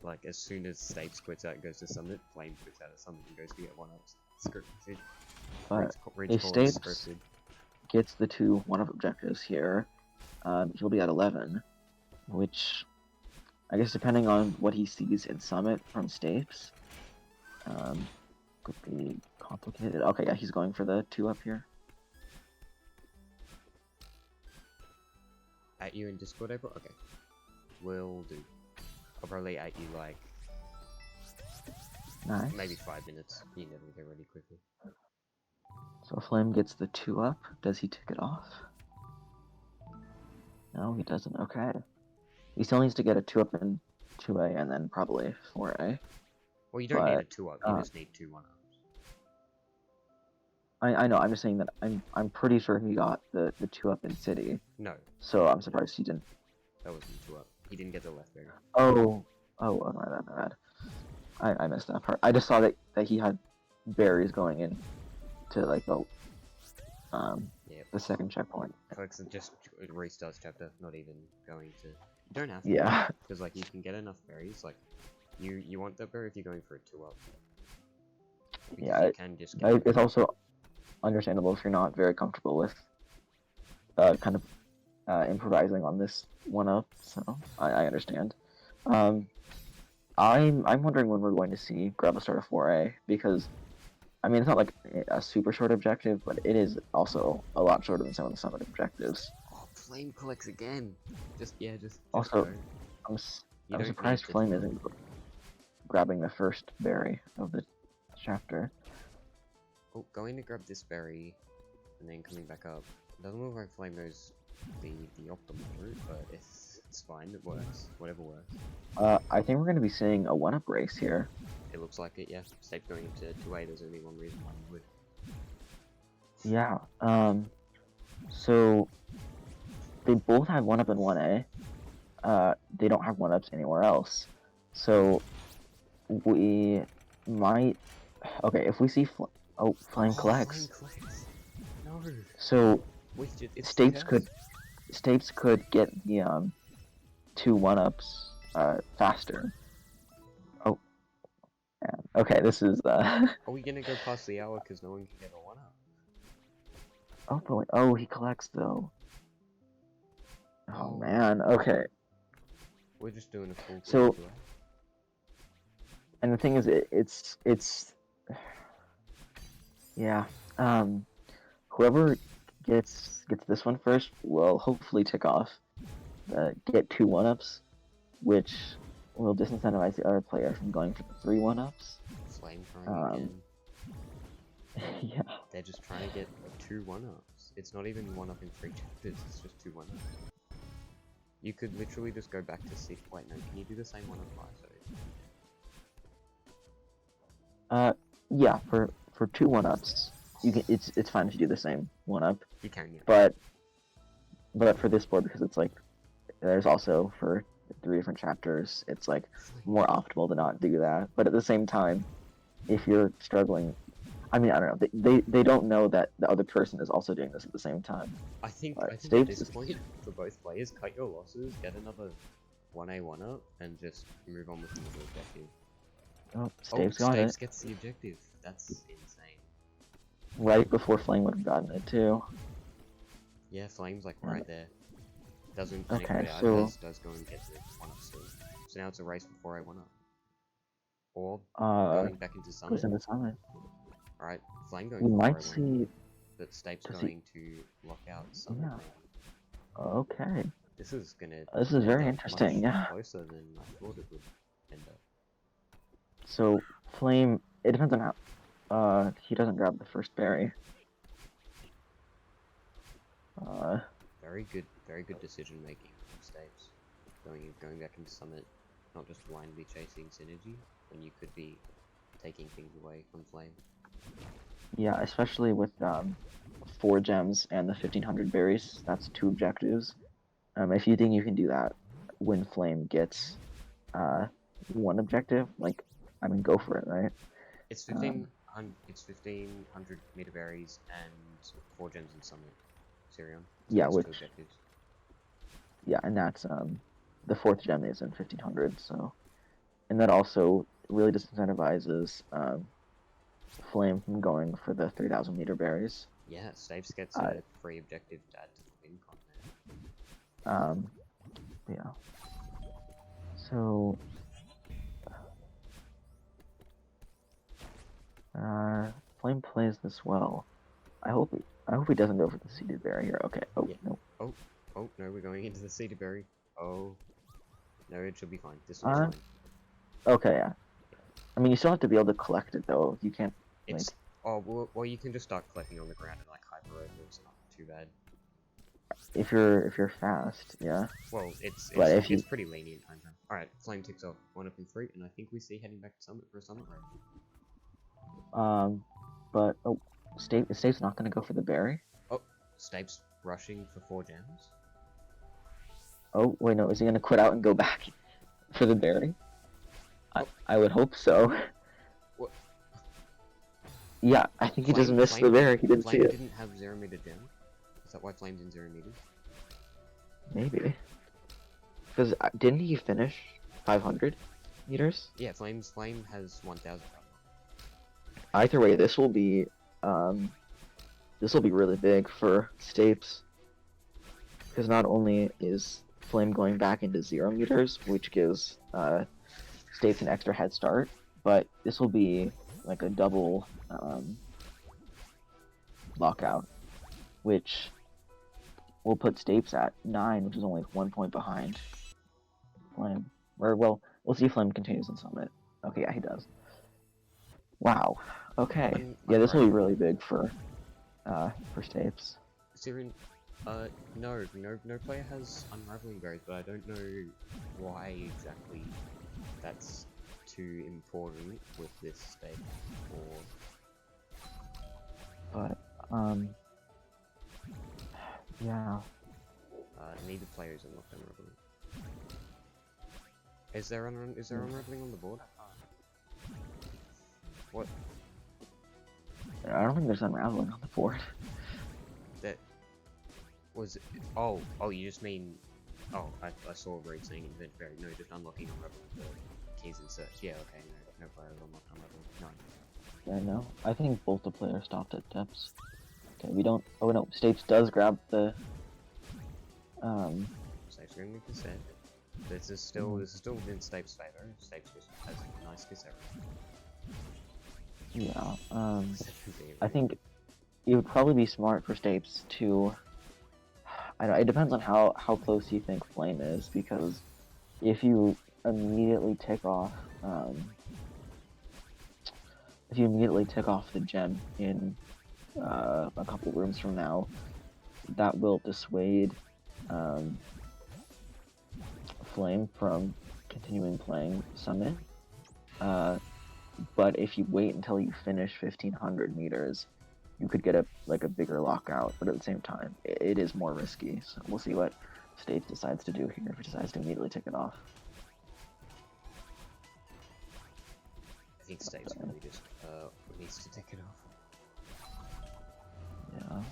like as soon as Stapes quits out and goes to Summit, Flame quits out of Summit and goes to get 1-ups. Scripted. But if Stapes gets the 2 1-up objectives here, he'll be at 11, which I guess depending on what he sees in Summit from Stapes, could be complicated. Okay, yeah, he's going for the 2-up here. At you in Discord, April? Okay. Will do. I'll probably at you like... Nice. Maybe 5 minutes. You never get ready quickly. So Flame gets the 2-up. Does he tick it off? No, he doesn't. Okay. He still needs to get a 2-up in 2A and then probably 4A. Well, you don't need a but 2-up, you just need 2 1-ups. I know. I'm just saying that I'm pretty sure he got the 2-up in City. No. So I'm surprised he didn't. That wasn't 2-up. He didn't get the left berry. Oh, my bad. I missed that part. I just saw that he had berries going in to like the second checkpoint. Collects just restarts chapter, not even going to. You don't have to. Yeah. Because like you can get enough berries. Like you want that berry if you're going for a 2-up. Yeah. You can just get It's also understandable if you're not very comfortable with kind of improvising on this 1-up. So I understand. I'm wondering when we're going to see grab a start of 4A, because I mean it's not like a super short objective, but it is also a lot shorter than some of the summit objectives. Oh, Flame collects again. Just also go. I'm surprised Flame isn't grabbing the first berry of the chapter. Oh, going to grab this berry and then coming back up. Doesn't look like Flame knows the optimal route, but it's fine, it works. Whatever works. I think we're going to be seeing a 1-up race here. It looks like it, yeah. Stapes going into 2A, there's only one reason why you would. Yeah, so they both have 1-up in 1A. They don't have 1-ups anywhere else. So we might... Okay, if we see... Flame collects. Flame collects. No. So Stapes could get the 2 1-ups faster. Oh, man. Okay, this is Are we gonna go past the hour because no one can get a 1-up? Oh boy! Oh, he collects though. Oh man. Okay. We're just doing a full. So, and the thing is, it's yeah. Whoever gets this one first will hopefully tick off, get 2 1-ups, which will disincentivize the other player from going for the 3 1-ups. Flame throwing again. Yeah. They're just trying to get 2 1-ups. It's not even 1-up in 3 chapters. It's just 2 1-ups. You could literally just go back to 6. Wait, no. Can you do the same 1-up twice? Yeah. For 2 1-ups. You can. It's fine if you do the same 1-up. You can, yeah. But for this board, because it's like there's also for 3 different chapters, it's like more optimal to not do that. But at the same time, if you're struggling, I mean, I don't know. They don't know that the other person is also doing this at the same time. I think at this point, for both players, cut your losses, get another 1A 1-up, and just move on with the objective. Oh, Stapes gets the objective. That's insane. Right before Flame would have gotten it too. Yeah, Flame's like right there. Doesn't okay, does go and get the 1-up still. So now it's a race before a 1-up. Or going back into Summit. Alright, Flame going we for might see but Stapes going to lock out Summit. Yeah. Okay. This is very interesting, yeah. Closer than I thought it would end up. So Flame, it depends on how he doesn't grab the first berry. Very good decision making from Stapes. Going back into Summit, not just blindly chasing synergy when you could be taking things away from Flame. Yeah, especially with 4 gems and the 1500 berries. That's 2 objectives. If you think you can do that when Flame gets 1 objective, like, I mean, go for it, right? It's 1500 meter berries and 4 gems in Summit. Sirion. So yeah, which... objectives. Yeah, and that's the 4th gem is in 1500, so, and that also really disincentivizes Flame from going for the 3000 meter berries. Yeah, Stapes gets a free objective to add to the win content. Yeah. So, Flame plays this well. I hope he doesn't go for the seeded berry here. Okay. Oh, yeah. No. Oh, no, we're going into the seeded berry. Oh. No, it should be fine. This one's fine. Okay, yeah. I mean, you still have to be able to collect it, though. You can't, it's... Oh, well, you can just start collecting on the ground and, like, hyper over. It's not too bad. if you're fast, yeah. Well, it's But if it's you pretty lenient time frame. Alright, Flame ticks off 1 up in 3, and I think we see heading back to Summit for a Summit raid. but oh, State's not gonna go for the berry. Oh, Stapes rushing for 4 gems. Oh wait, no, is he gonna quit out and go back for the berry? I would hope so. What? Yeah, I think he just missed the berry. He didn't see Flame it. didn't have 0 meter gem. Is that why Flame's in 0 meters? Maybe. Because didn't he finish 500 meters? Yeah, Flame has 1000. Either way, this will be really big for Stapes. Because not only is Flame going back into 0 meters, which gives Stapes an extra head start, but this will be like a double lockout, which will put Stapes at 9, which is only 1 point behind Flame. Or, well, we'll see if Flame continues in Summit. Okay, yeah, he does. Wow. Okay. Yeah, this will be really big for Stapes. Siren, no player has Unraveling Berries, but I don't know why exactly that's too important with this state, or... But, yeah. Neither player is unlocked Unraveling. Is there Unraveling on the board? What? I don't think there's Unraveling on the board. That was it. Oh, you just mean... Oh, I saw a raid saying invent berry. No, just unlocking Unraveling the keys in search. Yeah, okay, no player has unlocked Unraveling. No. Yeah, no. I think both the players stopped at depths. Okay, we don't... Oh no, Stapes does grab the... Stapes going to cassette. This is still within Stapes' favor. Stapes just has a nice cassette. Yeah, I think it would probably be smart for Stapes to... I don't know, it depends on how close you think Flame is, because if you immediately tick off, the gem in a couple rooms from now, that will dissuade Flame from continuing playing Summit. But if you wait until you finish 1500 meters, you could get a bigger lockout, but at the same time, it is more risky. So we'll see what Stapes decides to do here, if he decides to immediately tick it off. I think Stapes really just needs to tick it off.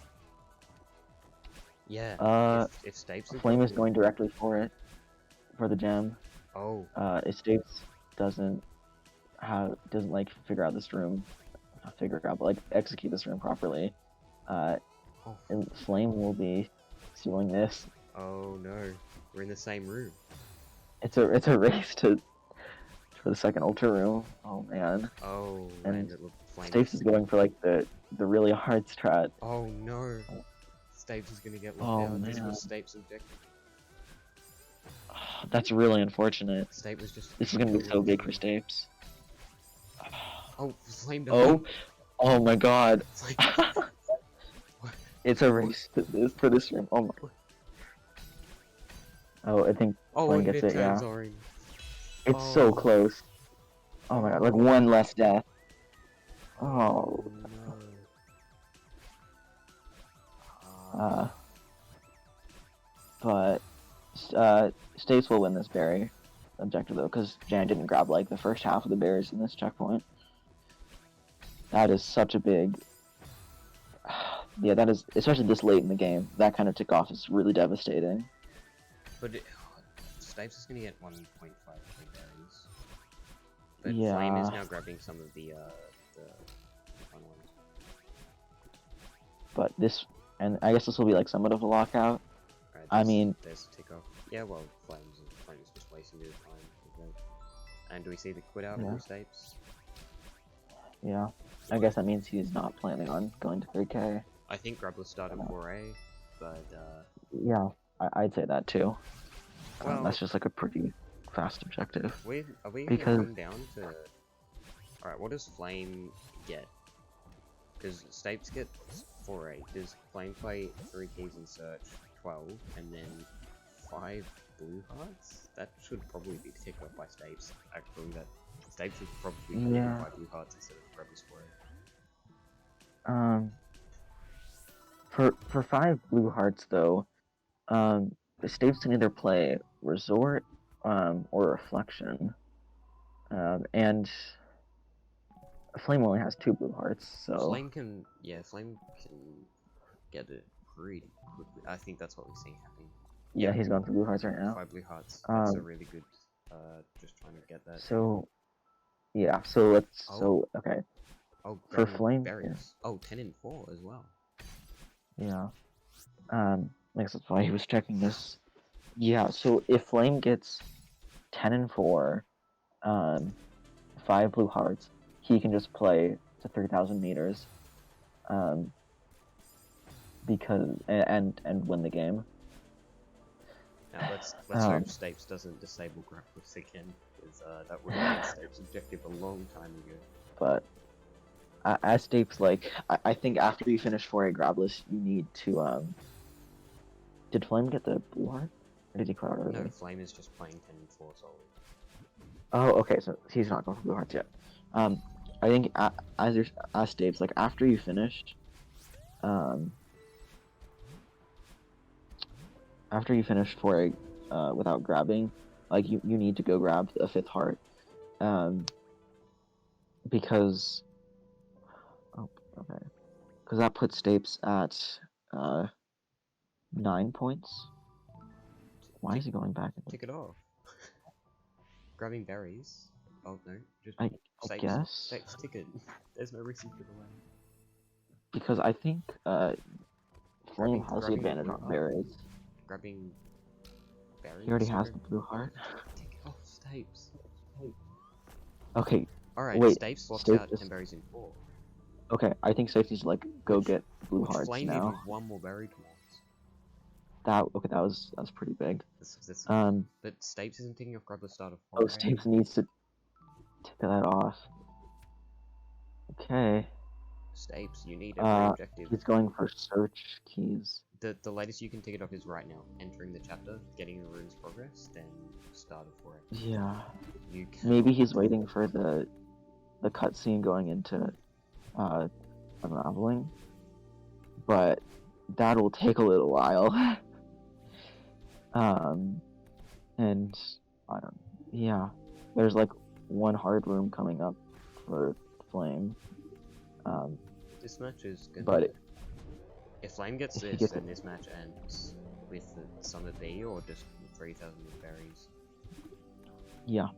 Yeah. Yeah. If Stapes Flame is going directly for it, for the gem. Oh. If Stapes doesn't like figure out this room, execute this room properly, and Flame will be stealing this. Oh no, we're in the same room. It's a race for the second ultra room. Oh man. Oh, and Flame Stapes is going for like the really hard strat. Oh no, Stapes is gonna get locked out. This was Stapes' objective. That's really unfortunate. Stapes was just... This is gonna be so big for Stapes. Oh, Flame down. Oh my god. It's a race for this room. Oh my. Oh, I think Flame gets it, yeah. Orange. It's so close. Oh my god, like one less death. Oh. No. But Stapes will win this berry objective though, because Jan didn't grab like the first half of the berries in this checkpoint. That is such a big... Yeah, that is, especially this late in the game, that kind of tick off is really devastating. But Stapes is gonna get 1.5 berries. But yeah. Flame is now grabbing some of the fun ones. But this, and I guess this will be like somewhat of a lockout. Right, I mean... There's a tick off. Yeah, well, Flame's just wasting his time. And do we see the quit out from Stapes? Yeah. I guess that means he's not planning on going to 3K. I think Grub will start at 4A, but yeah, I'd say that too. Well, that's just like a pretty fast objective. Are we going down to... Alright, what does Flame get? Because Stapes gets 4A. Does Flame play 3 keys in search, 12, and then 5 blue hearts. That should probably be ticked off by Stapes. Actually, that Stapes should probably be Yeah. 5 blue hearts instead of Rebel Square. For 5 blue hearts though, the Stapes can either play Resort, or Reflection, and Flame only has 2 blue hearts, so Flame can get it pretty quickly. I think that's what we're seeing happening. yeah, he's going for blue hearts right now. 5 blue hearts. That's a really good. Just trying to get that. So yeah, so let's okay. Oh, For grabbing Flame, berries. yeah. Oh, 10 and 4 as well. Yeah. I guess that's why he was checking this. Yeah, so if Flame gets 10 and 4, 5 blue hearts, he can just play to 3,000 meters, because and win the game. Now let's hope Stapes doesn't disable Grappless again, because that would have been Stapes' objective a long time ago. But as Stapes, like, I think after you finish 4A Grabless, you need to Did Flame get the blue heart? Or did he quit out early? No, Flame is just playing 10 and 4 solely. Oh, okay, so he's not going for blue hearts yet. I think as Stapes, like, after you finished, after you finish 4A without grabbing, like, you need to go grab a 5th heart, because because that puts Stapes at 9 points. Why is he going back? Tick it off. Grabbing berries. Oh no, just I Stapes, guess. Stapes ticket. There's no reason for delay. Because I think Flame has the advantage on berries. Grabbing berries. He already has the blue heart. Tick it off, Stapes. Okay. Alright, wait, Stapes swaps Stapes out 10 berries in 4. Okay, I think Stapes needs to, like, go get blue hearts Flame now. needed 1 more berry towards. That was pretty big. That's but Stapes isn't taking off Grubber's start of 4. Oh, Stapes needs to take that off. Okay. Stapes, you need every objective. He's going for search keys. The latest you can tick it off is right now. Entering the chapter, getting the rune's progress, then start of 4. Yeah. You can... Maybe he's waiting for the cutscene going into unraveling, but that'll take a little while. And I don't. Yeah, there's like 1 hard room coming up for Flame. This match is good. But if Flame gets this, then this match ends with the Summit B or just 3,000 berries. Yeah.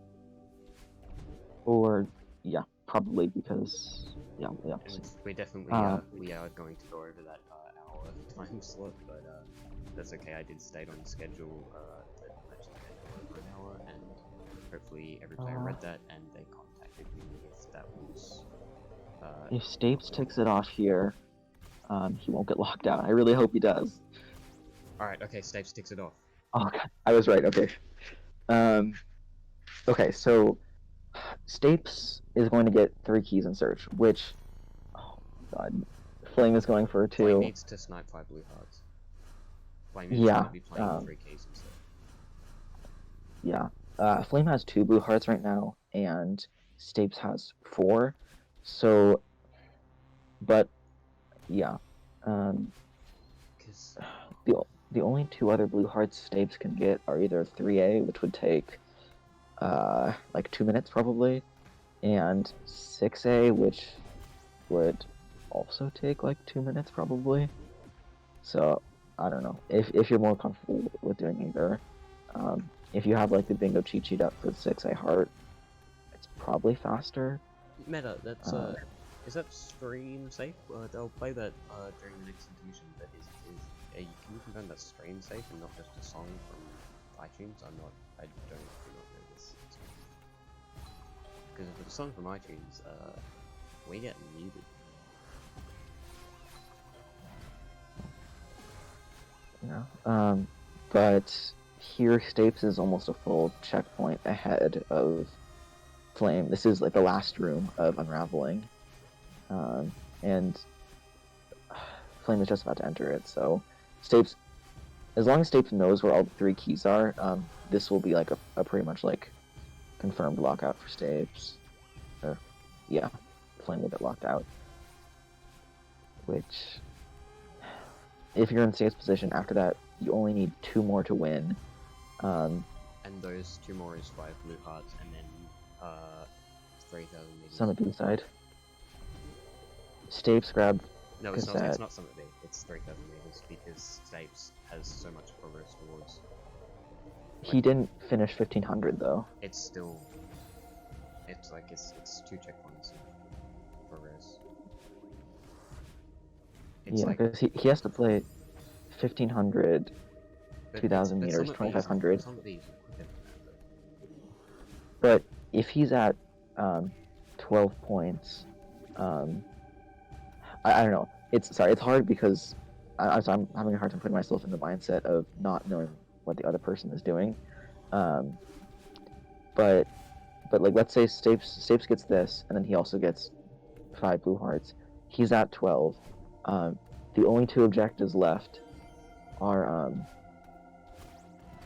Or yeah, probably because yeah. And we definitely we are going to go over that hour time slot, but that's okay. I did state on the schedule that match is going to go over an hour, and hopefully every player read that and they contacted me if that was. If Stapes takes it off here, he won't get locked out. I really hope he does. Alright, okay, Stapes takes it off. Oh, God, I was right, okay. Okay, so Stapes is going to get 3 keys in search, which, oh god, Flame is going for 2. Flame needs to snipe 5 blue hearts. Flame is going to be playing 3 keys instead. Yeah, Flame has 2 blue hearts right now, and Stapes has 4, so, but, yeah, the only 2 other blue hearts Stapes can get are either 3A, which would take like 2 minutes probably, and 6A, which would also take like 2 minutes probably. So I don't know if you're more comfortable with doing either. If you have like the bingo cheat sheet up for the 6A heart, it's probably faster. Meta, that's is that stream safe? They'll play that during the next intermission. But can you confirm that's stream safe and not just a song from iTunes? I don't know this. Because if it's a song from iTunes, we get muted. Yeah. But here Stapes is almost a full checkpoint ahead of Flame. This is like the last room of Unraveling. And Flame is just about to enter it, so Stapes as long as Stapes knows where all the 3 keys are, this will be like a pretty much like confirmed lockout for Stapes. Or, yeah, Flame will get locked out. Which, if you're in Stapes' position, after that, you only need 2 more to win. And those 2 more is 5 blue hearts, and then 3,000 meters. Summit B side. Stapes grabbed No, it's cassette. not. It's not Summit B. It's 3,000 meters because Stapes has so much progress towards. He didn't finish 1500 though. It's still. It's like it's 2 checkpoints of progress. It's Yeah, like, because he has to play 1500, but 2000 but meters, Summit B isn't- 2500. Summit B isn't quicker than that, though. But if he's at 12 points, I don't know. It's hard because I'm having a hard time putting myself in the mindset of not knowing what the other person is doing. But like, let's say Stapes gets this, and then he also gets 5 blue hearts. He's at 12. The only 2 objectives left are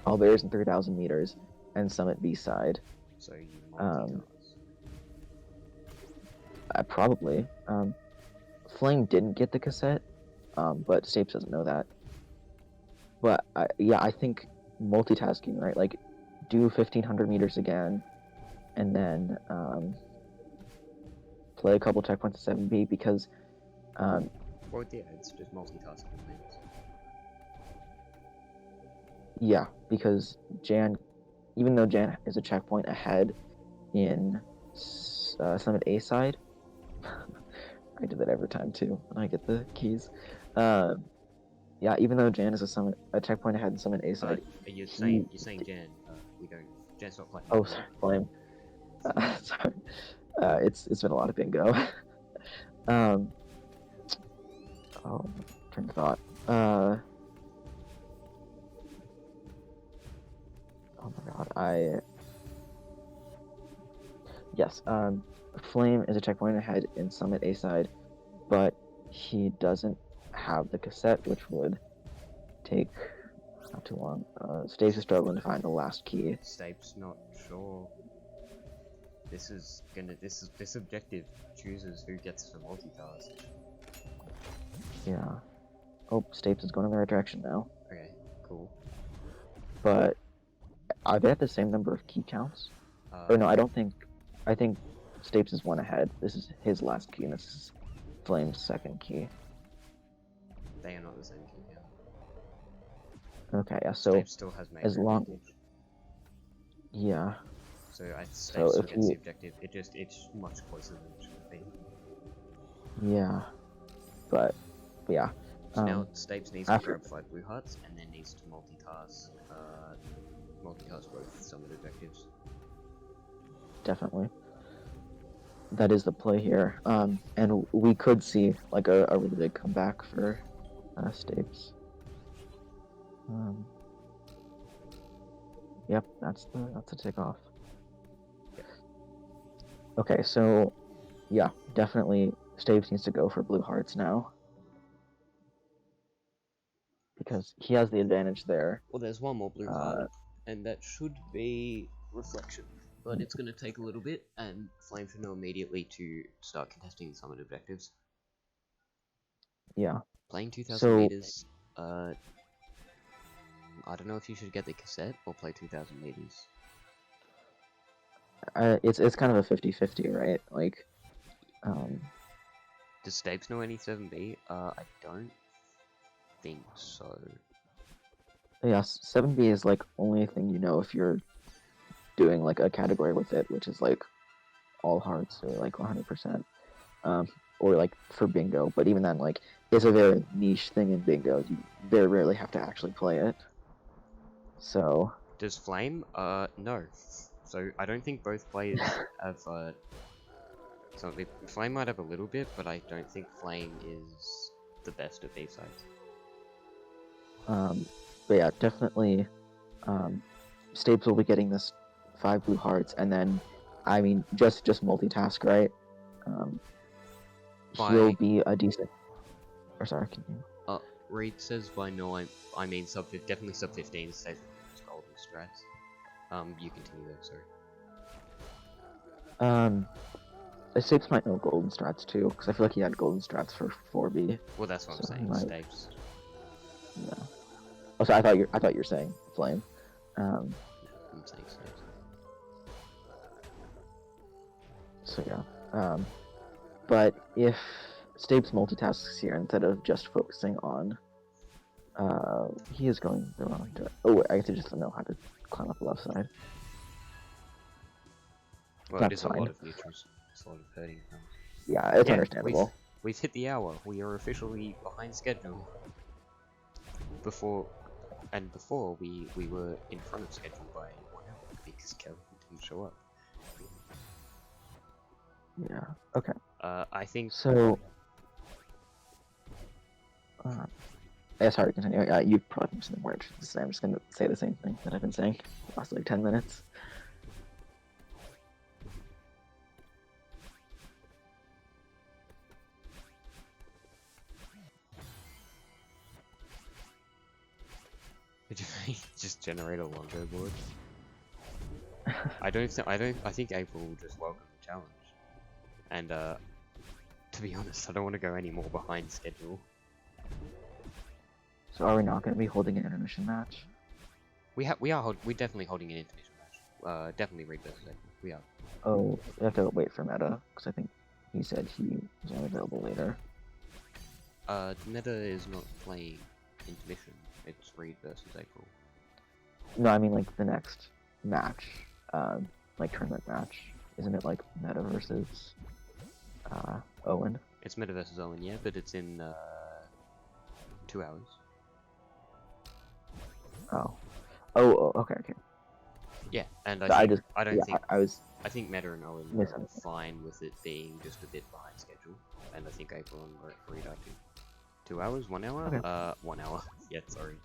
all bears in 3,000 meters and Summit B side. So you multitask. Probably. Flame didn't get the cassette, but Stapes doesn't know that. But yeah, I think multitasking, right? Like, do 1500 meters again, and then play a couple checkpoints at 7B because. Well, yeah, it's just multitasking things. Yeah, because Jan, even though Jan is a checkpoint ahead in Summit A side, I do that every time too when I get the keys. Yeah, even though Jan is a checkpoint ahead in Summit A side. You're saying Jan? We don't. Jan's not playing. Oh, sorry, Flame. Sorry. It's been a lot of bingo. Oh, train of thought. Oh my god, Yes, Flame is a checkpoint ahead in Summit A side, but he doesn't have the cassette, which would take not too long. Stapes is struggling to find the last key. Stapes not sure. This objective chooses who gets to multitask. Yeah. Oh, Stapes is going in the right direction now. Okay, cool. But are they at the same number of key counts? Or no, I don't think. I think Stapes is 1 ahead. This is his last key, and this is Flame's second key. They are not the same key count. Okay, yeah. So Stapes still has major as long. advantage. Yeah. So Stapes So still if gets the we. objective. It's much closer than it should be. Yeah. But yeah. So now Stapes needs after- to grab 5 blue hearts and then needs to multitask both summit objectives. Definitely. That is the play here. And we could see like a really big comeback for Stapes. Yep, that's the takeoff. Okay, so yeah, definitely Stapes needs to go for blue hearts now. Because he has the advantage there. Well, there's one more blue heart, and that should be Reflection. But it's going to take a little bit, and Flame should know immediately to start contesting the summit objectives. Yeah. Playing 2,000 meters, I don't know if you should get the cassette or play 2,000 meters. It's kind of a 50-50, right? Like, Does Stapes know any 7B? I don't think so. Yeah, 7B is like only thing you know if you're doing like a category with it, which is like all hearts or like 100%, or like for bingo. But even then, like, it's a very niche thing in bingo. You very rarely have to actually play it. So. Does Flame? No. So I don't think both players have. So Flame might have a little bit, but I don't think Flame is the best at B-sides. But yeah, definitely. Stapes will be getting this 5 blue hearts, and then, I mean, just multitask, right? He'll be a decent. Or sorry, can you? Reed says by no, I mean definitely sub 15 stays with golden strats. You continue there, sorry. Stapes might know golden strats too, because I feel like he had golden strats for 4B. Well, that's what So I'm saying, might... Stapes. Yeah. Oh, so I thought you were saying Flame. No, I'm saying Stapes. So yeah. But if Stapes multitasks here instead of just focusing on, he is going the wrong direction. Oh, wait, I get to just know how to climb up the left side. Well, it is a lot of neutrals. It's a lot of hurting. Yeah, it's understandable. We've hit the hour. We are officially behind schedule. Before we were in front of schedule by 1 hour because Kelvin didn't show up. Yeah. Okay. I think so. Yeah, sorry, continue. You probably have something more interesting to say. I'm just gonna say the same thing that I've been saying the last like 10 minutes. just generate a longer board. I think April will just welcome the challenge. And to be honest, I don't want to go any more behind schedule. So are we not going to be holding an intermission match? We're definitely holding an intermission match. Definitely read this. We are. Oh, we have to wait for Meta because I think he said he was only available later. Meta is not playing intermission. It's Reed versus April. No, I mean like the next match, like tournament match. Isn't it like Meta versus Owen? It's Meta versus Owen, yeah, but it's in 2 hours. Oh, okay. Yeah, and I think Meta and Owen are fine with it being just a bit behind schedule, and I think April and Reed are too. 2 hours? 1 hour? Okay. 1 hour. Yeah, sorry.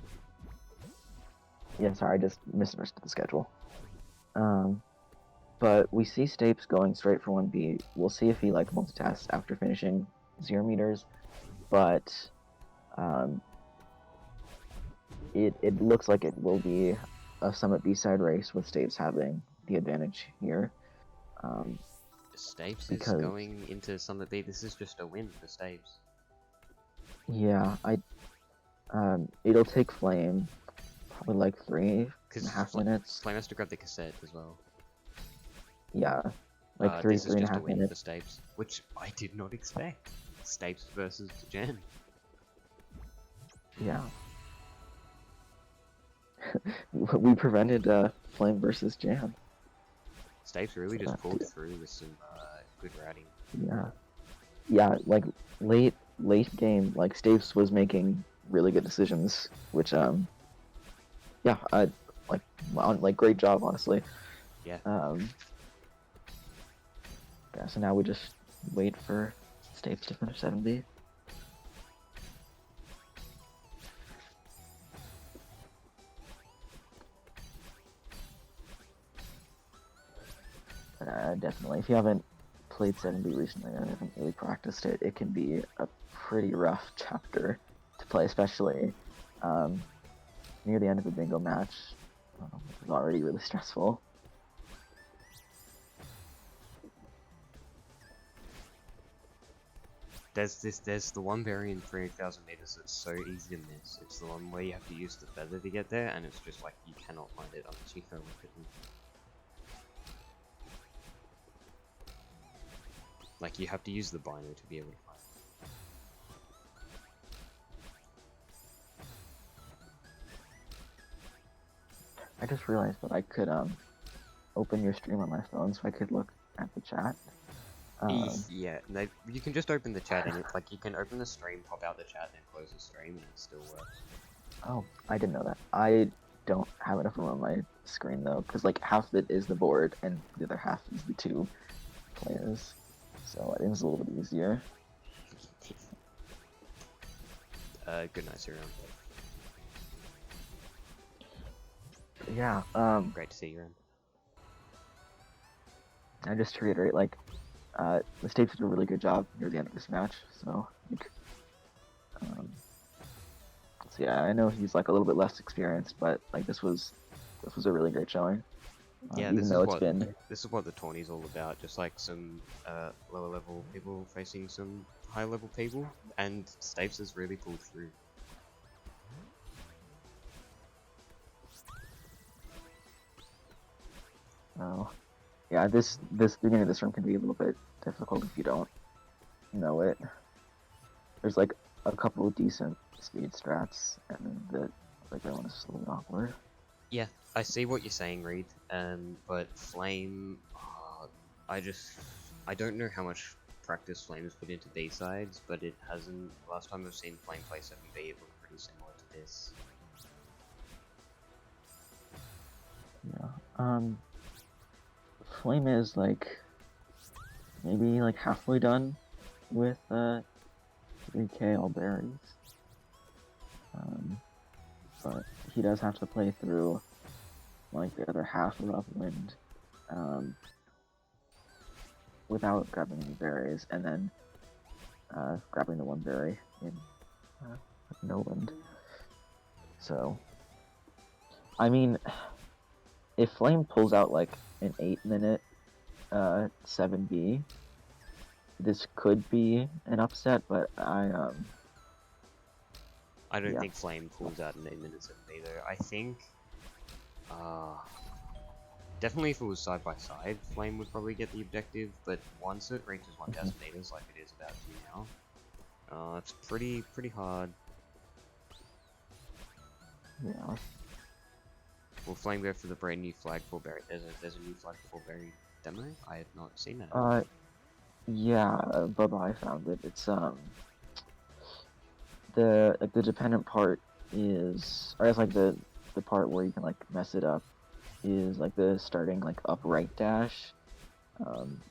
Yeah, sorry, I just misunderstood the schedule. But we see Stapes going straight for 1B. We'll see if he like multitasks after finishing 0 meters, but it looks like it will be a Summit B-side race with Stapes having the advantage here. Stapes is going into Summit B. This is just a win for Stapes. Yeah, it'll take Flame probably like 3.5 minutes. Flame has to grab the cassette as well. Yeah, like 3.5 minutes. This is just a win for Stapes, which I did not expect. Stapes versus Jen. Yeah. We prevented Flame versus Jan. Stapes really just pulled through with some good routing. Yeah, like late game, like Stapes was making really good decisions, which great job, honestly. Yeah. Yeah, so now we just wait for Stapes to finish 7B. Definitely. If you haven't played 7B recently or haven't really practiced it, it can be a pretty rough chapter to play, especially near the end of a bingo match. It's already really stressful. There's the one variant 3,000 meters that's so easy to miss. It's the one where you have to use the feather to get there, and it's just like you cannot find it unless you throw it. Like you have to use the bino to be able to find it. I just realized that I could open your stream on my phone so I could look at the chat. Yeah, you can just open the chat and it's like you can open the stream, pop out the chat, and close the stream, and it still works. Oh, I didn't know that. I don't have enough room on my screen though, because like half of it is the board and the other half is the 2 players. So I think it's a little bit easier. Good night, Sirion. Yeah, great to see you, Ren. And just to reiterate, like, the Stapes did a really good job near the end of this match, so, like, Yeah, I know he's like a little bit less experienced, but like this was a really great showing. Yeah, Even though it's been this is what the tourney's all about. Just like some lower level people facing some high level people, and Stapes has really pulled through. oh yeah, this beginning of this room can be a little bit difficult if you don't know it. There's like a couple of decent speed strats, and the one is slowly awkward. Yeah, I see what you're saying, Reed. But Flame, I don't know how much practice Flame has put into these sides, but it hasn't. Last time I've seen Flame play 7B, it looked pretty similar to this. Yeah. Flame is like maybe like halfway done with 3K all berries. But he does have to play through like the other half of Upwind without grabbing any berries, and then grabbing the one berry in Noland. So, I mean, if Flame pulls out like an 8-minute 7B, this could be an upset, but I don't yeah. think Flame pulls out an 8-minute 7B though. I think, definitely if it was side by side, Flame would probably get the objective, but once it reaches 1,000 meters like it is about to now, it's pretty hard. Yeah. Will Flame go for the brand new flagpole berry? There's a new flagpole berry demo? I had not seen that. Yeah, Bubba, I found it. It's the dependent part is, or it's like the part where you can like mess it up is like the starting like upright dash.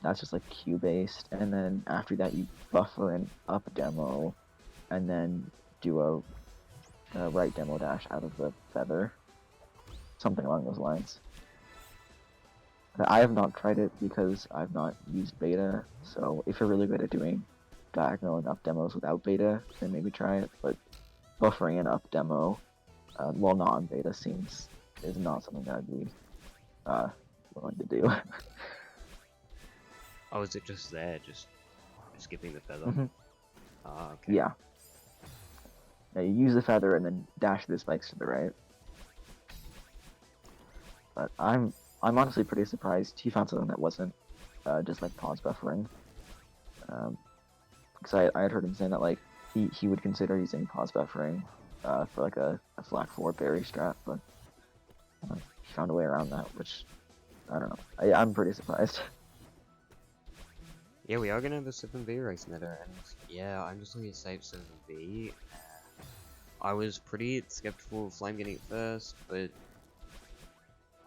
That's just like Q based, and then after that you buffer an up demo, and then do a right demo dash out of the feather, something along those lines. I have not tried it because I've not used beta, so if you're really good at doing diagonal and up demos without beta, then maybe try it, but buffering an up demo while not on beta is not something that I'd be willing to do. Oh, is it just there, just skipping the feather? Mm-hmm. Ah, okay. Yeah. Yeah, you use the feather and then dash the spikes to the right. But I'm honestly pretty surprised he found something that wasn't just like pause buffering. Because I had heard him saying that like he would consider using pause buffering for like a flat 4 berry strat, but he found a way around that, which I don't know. I'm pretty surprised. Yeah, we are gonna have a 7V race meta, and yeah, I'm just looking at safe 7V. I was pretty skeptical of Flame getting it first, but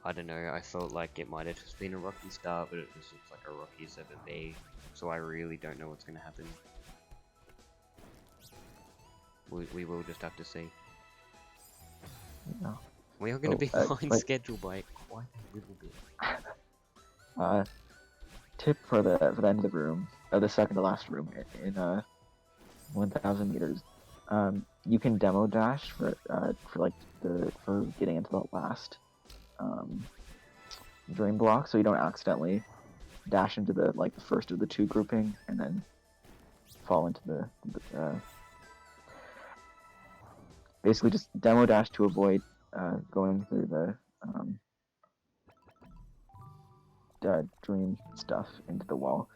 I don't know, I felt like it might have just been a rocky start, but it just looks like a rocky 7V, so I really don't know what's gonna happen. We will just have to see. No. We are gonna be behind schedule by quite a little bit. Tip for the end of the room, the second to last room in 1,000 meters. You can demo dash for getting into the last dream block, so you don't accidentally dash into the first of the two grouping and then fall into the basically just demo dash to avoid going through the dream stuff into the wall.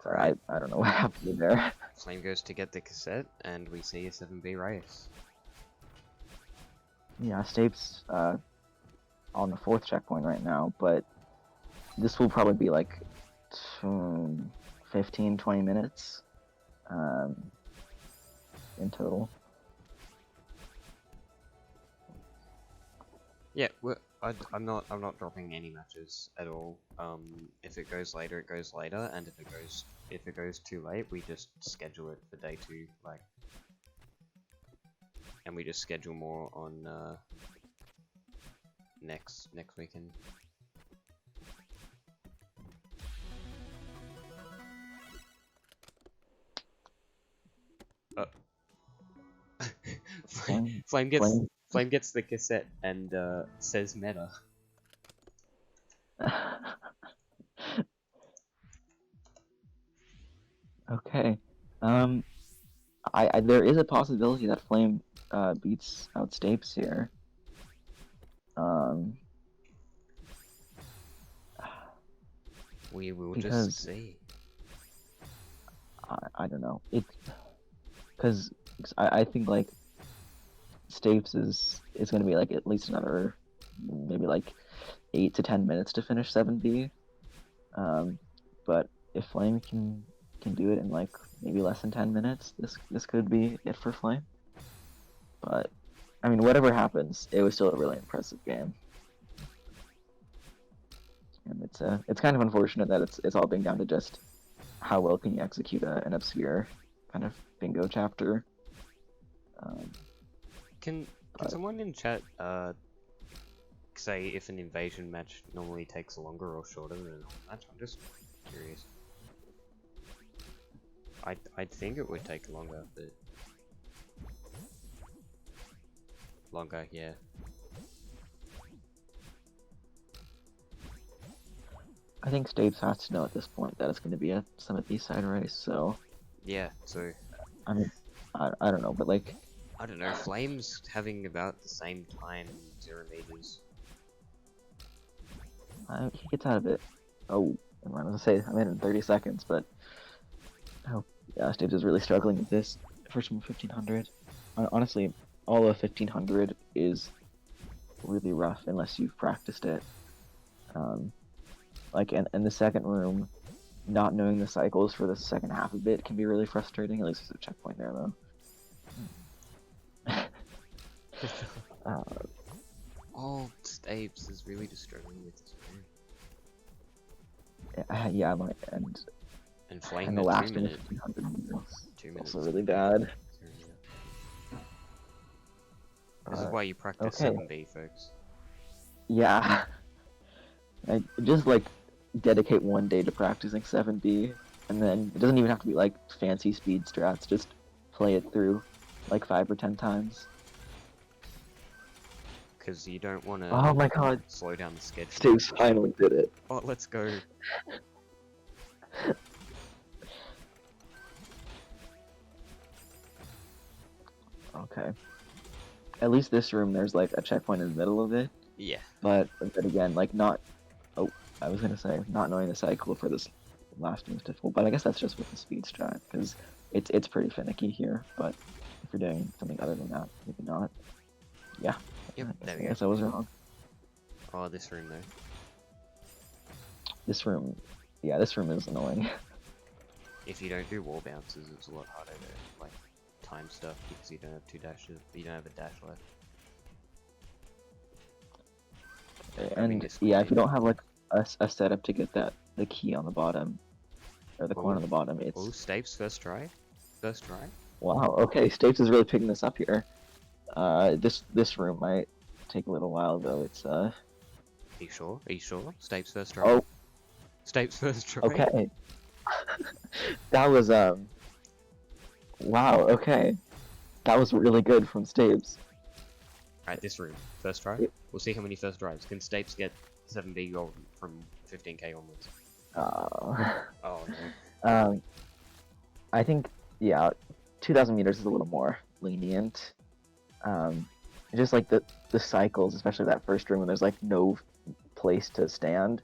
Sorry, Right. I don't know what happened there. Flame goes to get the cassette, and we see a 7V race. Yeah, Stapes on the 4th checkpoint right now, but this will probably be like 15-20 minutes in total. Yeah, I'm not dropping any matches at all. If it goes later, it goes later, and if it goes too late, we just schedule it for day 2, and we just schedule more on next weekend. Flame gets Flame. Flame gets the cassette and says meta. Okay. There is a possibility that Flame beats out Stapes here. We will Because just see. I don't know. Because I think like Stapes is going to be like at least another maybe like 8 to 10 minutes to finish 7B. But if Flame can do it in like maybe less than 10 minutes, this could be it for Flame. But I mean, whatever happens, it was still a really impressive game. And it's kind of unfortunate that it's all being down to just how well can you execute an obscure kind of bingo chapter. Can someone in chat say if an invasion match normally takes longer or shorter than a normal match? I'm just curious. I'd think it would take longer, but longer, yeah. I think Stapes has to know at this point that it's going to be a Summit B-side race, so Yeah, so I mean, I don't know, but like I don't know. Flame's having about the same time 0 meters. he gets out of it. Oh, I was gonna say I'm in 30 seconds, but oh yeah, Stapes is really struggling with this. First one 1500. Honestly, all of 1500 is really rough unless you've practiced it. Like in the second room, not knowing the cycles for the second half of it can be really frustrating. At least there's a checkpoint there though. Oh, Stapes is really just struggling with this game. Yeah, And Flame and the at last 2 one minutes. 2 minutes. also really bad. This is why you practice okay. 7B, folks. Yeah, I just like dedicate one day to practicing 7B, and then it doesn't even have to be like fancy speed strats. Just play it through like 5 or 10 times. Because you don't want to Oh my god, slow down the schedule. Stapes finally did it. Oh, let's go. Okay. At least this room, there's like a checkpoint in the middle of it. Yeah. But again, like not. Oh, I was gonna say not knowing the cycle for this last one is difficult. But I guess that's just with the speed strat because it's pretty finicky here. But if you're doing something other than that, maybe not. Yeah. Yep. There we I go. guess I was wrong. Oh, this room though. This room, yeah, this room is annoying. If you don't do wall bounces, it's a lot harder to like time stuff because you don't have 2 dashes. You don't have a dash left. And yeah, if you don't have like a setup to get the key on the bottom or the coin on the bottom, it's. Oh, Stapes first try. First try. Wow. Okay, Stapes is really picking this up here. This room might take a little while though. It's Are you sure? Are you sure? Stapes first try. Oh. Stapes first try. Okay. That was Wow. Okay. That was really good from Stapes. Alright, this room. First try. We'll see how many first drives. Can Stapes get 7B gold from 15k onwards? Oh no. I think yeah, 2,000 meters is a little more lenient. Just like the cycles, especially that first room when there's like no place to stand.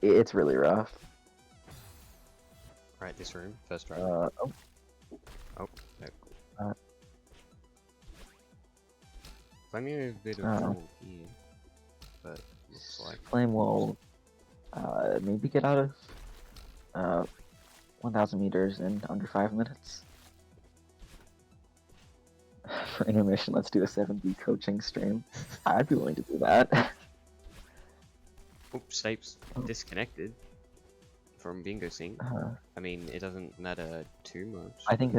It's really rough. Alright, this room. First try. Oh. Oh, no. Flame a bit of trouble here, but looks like Flame will maybe get out of 1,000 meters in under 5 minutes. For intermission, let's do a 7B coaching stream. I'd be willing to do that. Oops, Stapes disconnected from Bingo Sync. I mean, it doesn't matter too much. I think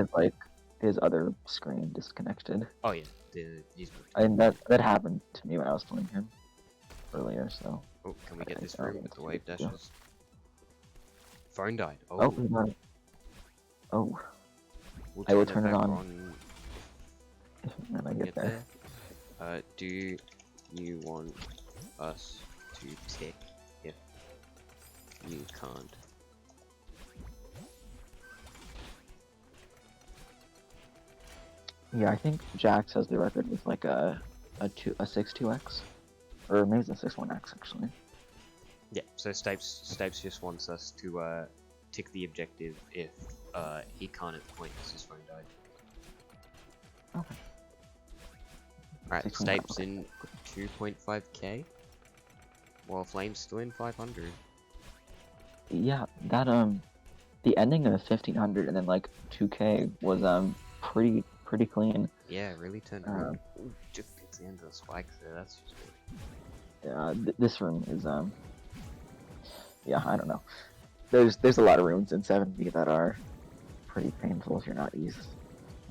his other screen disconnected. Oh yeah, he's and that happened to me when I was playing him earlier. So. Oh, can we get this room with the wave dashes? Phone died. Oh. Oh, we got it. Oh. I will turn it on. when I get there. Do you want us to tick if you can't? Yeah, I think Jax has the record with like a 6-2x, or maybe it's a 6-1x actually. Yeah, so Stapes just wants us to tick the objective if he can't at the point because his phone died. Okay. Alright, 6-1, Stapes okay. in 2.5k, while Flame's still in 500. Yeah, that the ending of 1500 and then like 2k was pretty clean. Yeah, really turned around. Ooh, just gets the end of the spikes there. That's just good. This room is yeah, I don't know. There's a lot of rooms in 7B that are pretty painful if you're not used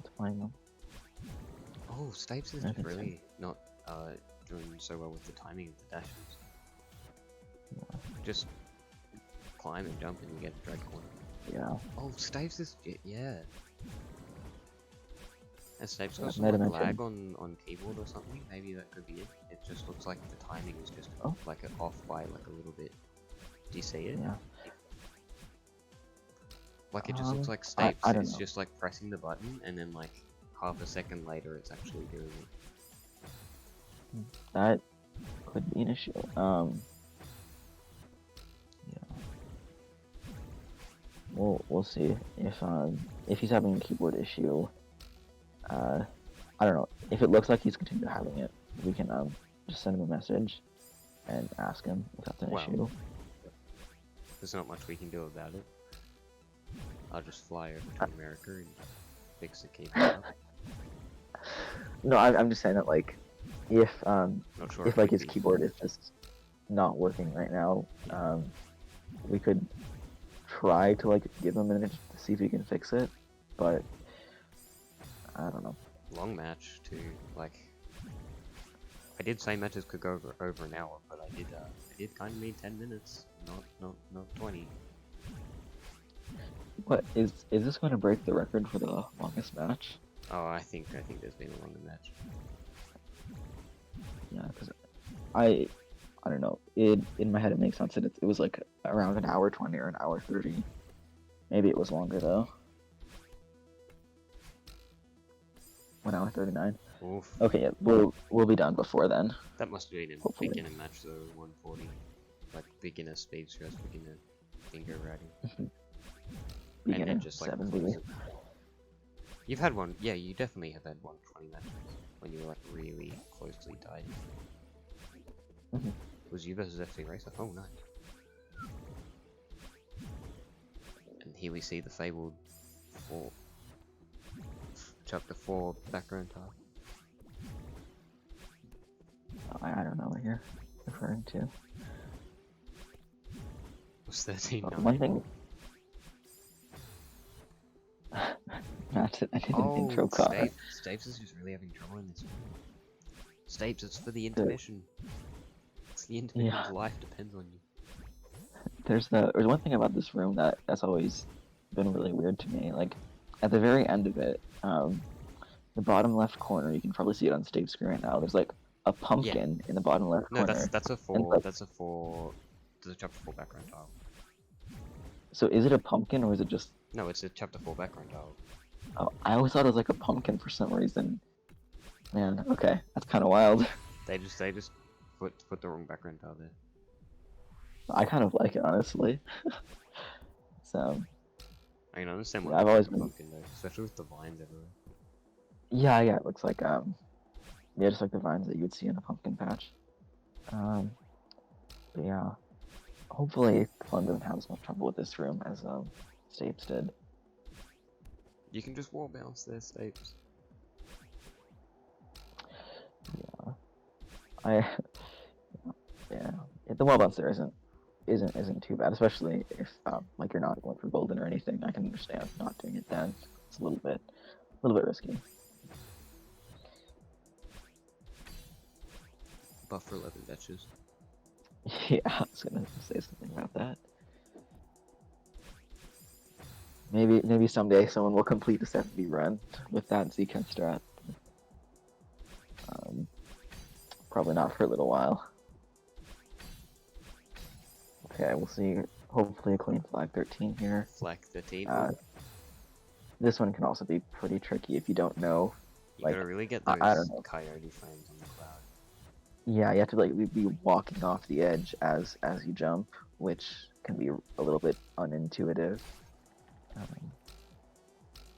to playing them. Oh, Stapes is just really not doing so well with the timing of the dashes. Yeah. Just climb and jump and you get the drag corner. Yeah. Oh, Stapes is yeah. Has Stapes Yeah, got some like, lag on keyboard or something? Maybe that could be it. It just looks like the timing is just like off by like a little bit. Do you see it? Yeah. Like it just looks like Stapes is just like pressing the button and then like half a second later it's actually doing it. That could be an issue. Yeah. We'll see if he's having a keyboard issue. I don't know. If it looks like he's continuing having it, we can just send him a message and ask him if that's an issue. There's not much we can do about it. I'll just fly over to America and fix the keyboard up. No, I'm just saying that like if sure if like his keyboard is just not working right now, we could try to like give him a minute to see if we can fix it, but I don't know. Long match to like. I did say matches could go over an hour, but I did kind of mean 10 minutes, not 20. What is this going to break the record for the longest match? Oh, I think there's been a longer match. Yeah, because I don't know. In my head it makes sense that it was like around an hour 20 or an hour 30. Maybe it was longer though. 1 hour 39. Oof. Okay, yeah, we'll be done before then. That must have been a beginner match though, 140. Like beginner speed stress, beginner finger writing. Beginner, and then just like 70. You've had one, yeah, you definitely have had 120 matches when you were like really closely tied. It was you versus FC Racer. Oh, nice. And here we see the fabled 4. Chapter 4 background tile. I don't know what you're referring to. Was 13 one thing. Matt, I did an intro car. Stapes is just really having trouble in this one. Stapes, it's for the intermission. It's the intermission's life depends on you. There's one thing about this room that's always been really weird to me. Like at the very end of it, the bottom left corner, you can probably see it on Stapes screen right now. There's like a pumpkin in the bottom left corner. No, that's a 4. That's a 4. There's a chapter 4 background tile. So is it a pumpkin or is it just? No, it's a chapter 4 background tile. Oh, I always thought it was like a pumpkin for some reason. Man, okay, that's kind of wild. They just put the wrong background tile there. I kind of like it honestly. So. I can understand why I've always been pumpkin though, especially with the vines everywhere. Yeah, it looks like yeah, just like the vines that you would see in a pumpkin patch. But yeah, hopefully Fun doesn't have as much trouble with this room as Stapes did. You can just wall bounce there, Stapes. Yeah, yeah, the wall bounce there isn't too bad, especially if like you're not going for golden or anything. I can understand not doing it then. It's a little bit risky. Buff for 11 betches. Yeah, I was gonna say something about that. Maybe someday someone will complete the 7B run with that Zk strat. Probably not for a little while. Okay, we'll see. Hopefully a clean flag 13 here. Flag 13. This one can also be pretty tricky if you don't know. You Like, gotta really get I those don't know. coyote frames on the cloud. Yeah, you have to like be walking off the edge as you jump, which can be a little bit unintuitive.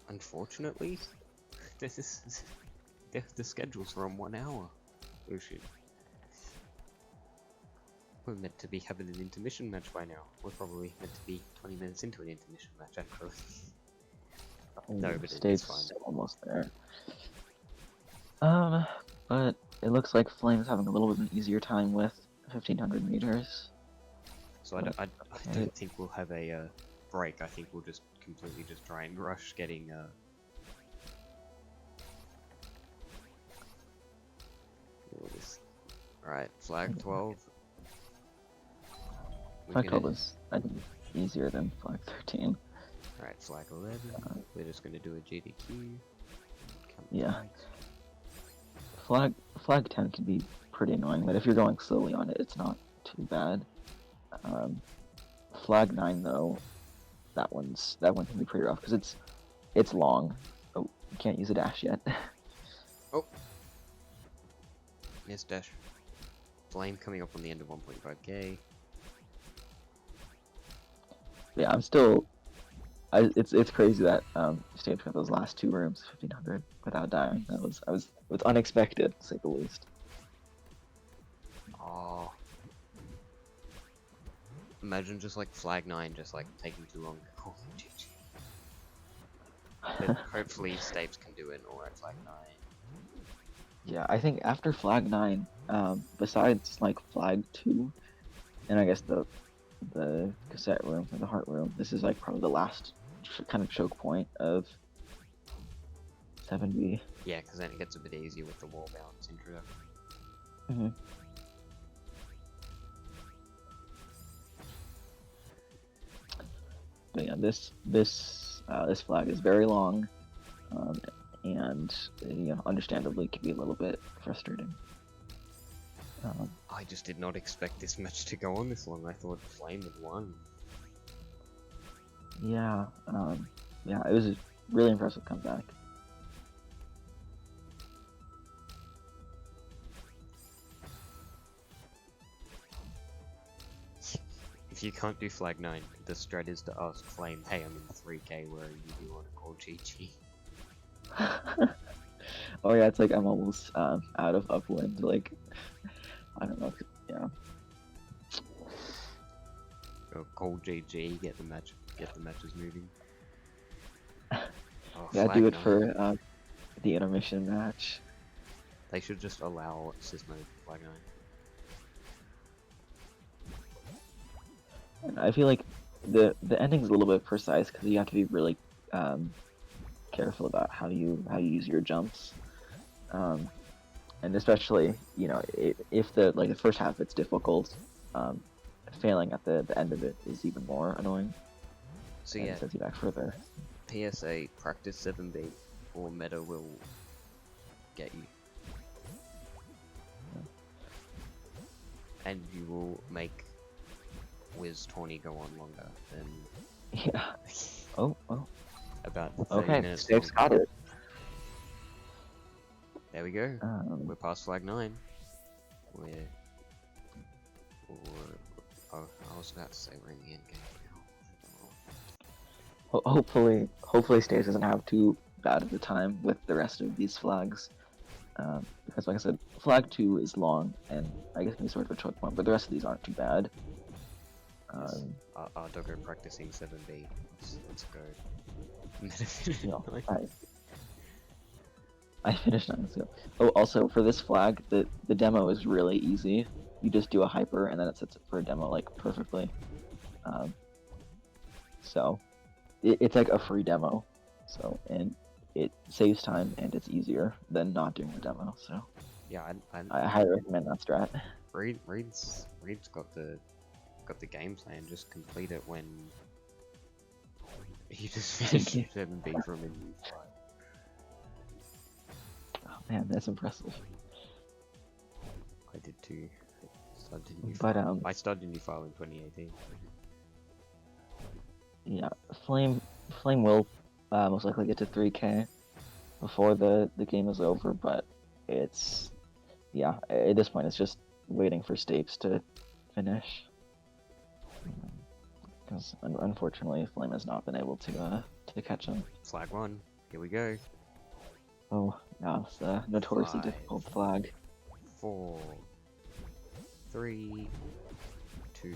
Unfortunately, this is the schedules are on 1 hour. Oh shit. We're meant to be having an intermission match by now. We're probably meant to be 20 minutes into an intermission match, actually. No, but it's fine. Almost there. But it looks like Flame's having a little bit of an easier time with 1500 meters. So I don't think we'll have a break. I think we'll just completely just try and rush getting Alright, flag 12. Flag 12 is, I think, easier than flag 13. Alright, flag 11. We're just gonna do a GDQ. Yeah. Flag 10 can be pretty annoying, but if you're going slowly on it, it's not too bad. Flag 9 though, that one can be pretty rough because it's long. Oh, you can't use a dash yet. Oh, miss dash. Flame coming up on the end of 1.5k. Yeah, I'm still. It's crazy that Stapes got those last 2 rooms 1500 without dying. It was unexpected, to say the least. Oh. Imagine just like flag 9 just like taking too long. Oh, GG. But hopefully Stapes can do it alright flag 9. Yeah, I think after flag 9, besides like flag 2, and I guess the cassette room or the heart room, this is like probably the last kind of choke point of 7B. Yeah, because then it gets a bit easier with the wall balance introduction. But yeah, this flag is very long, and understandably can be a little bit frustrating. I just did not expect this match to go on this long. I thought Flame had won. Yeah, yeah, it was a really impressive comeback. If you can't do flag 9, the strat is to ask Flame, hey, I'm in 3k, where are you? Do you want to call GG? Oh yeah, it's like I'm almost out of upwind, like, I don't know, yeah. Or call GG, get the matches moving. Oh, Yeah, do it 9. for the intermission match. They should just allow Sysmo flag 9. And I feel like the ending's a little bit precise because you have to be really careful about how you use your jumps, and especially if the first half it's difficult, failing at the end of it is even more annoying. So and yeah, it sets you back further. PSA, practice 7B, or meta will get you. And you will make Wiz Tawny go on longer than Yeah. Oh. about 30 Okay, minutes. Stapes got it. There we go. We're past flag 9. I was about to say we're in the end game now. Hopefully Stapes doesn't have too bad of a time with the rest of these flags, because like I said, flag 2 is long and I guess can be sort of a choke point, but the rest of these aren't too bad. Our doggo practicing 7B. Let's go. I finished 9 minutes ago. Oh, also for this flag, the demo is really easy. You just do a hyper and then it sets it for a demo like perfectly. So it's like a free demo. So and it saves time and it's easier than not doing the demo. So yeah, I highly recommend that strat. Reed's got the game plan. Just complete it when you just finish 7B from in U5. Oh man, that's impressive. Started a new But file. I started a new file in 2018. yeah, Flame will most likely get to 3K before the game is over, but it's yeah, at this point it's just waiting for Stapes to finish. Because unfortunately, Flame has not been able to catch him. Flag 1. Here we go. Oh, yeah, it's a notoriously 5, difficult flag. 4, 3, 2,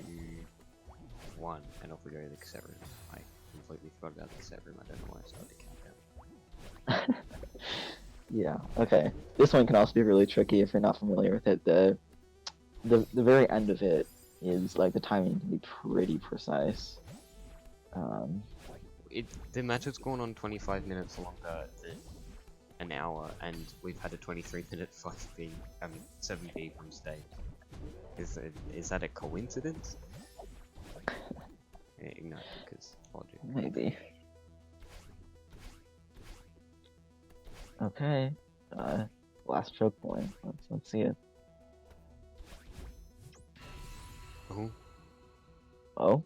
1, and off we go to the cassette room. I completely forgot about the cassette room. I don't know why I started the countdown. Yeah. Okay. This one can also be really tricky if you're not familiar with it. The very end of it is like the timing can be pretty precise. The match has gone on 25 minutes longer than an hour, and we've had a 23-minute 5B, 7B from Stapes. Is that a coincidence? No, because logic. Maybe. Okay. Last choke point. Let's see it. Oh. Oh.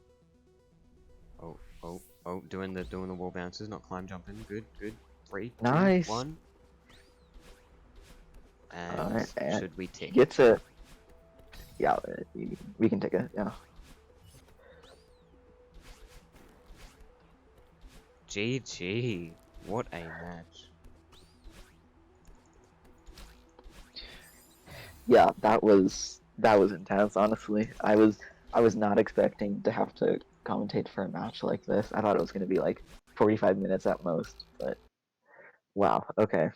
Oh, doing the wall bounces, not climb jumping. Good. 3, 2, Nice. 1. And should we tick? Gets it. Yeah, we can take it. Yeah. GG. What a match. Yeah, that was intense. Honestly, I was not expecting to have to commentate for a match like this. I thought it was going to be like 45 minutes at most, but wow. Okay.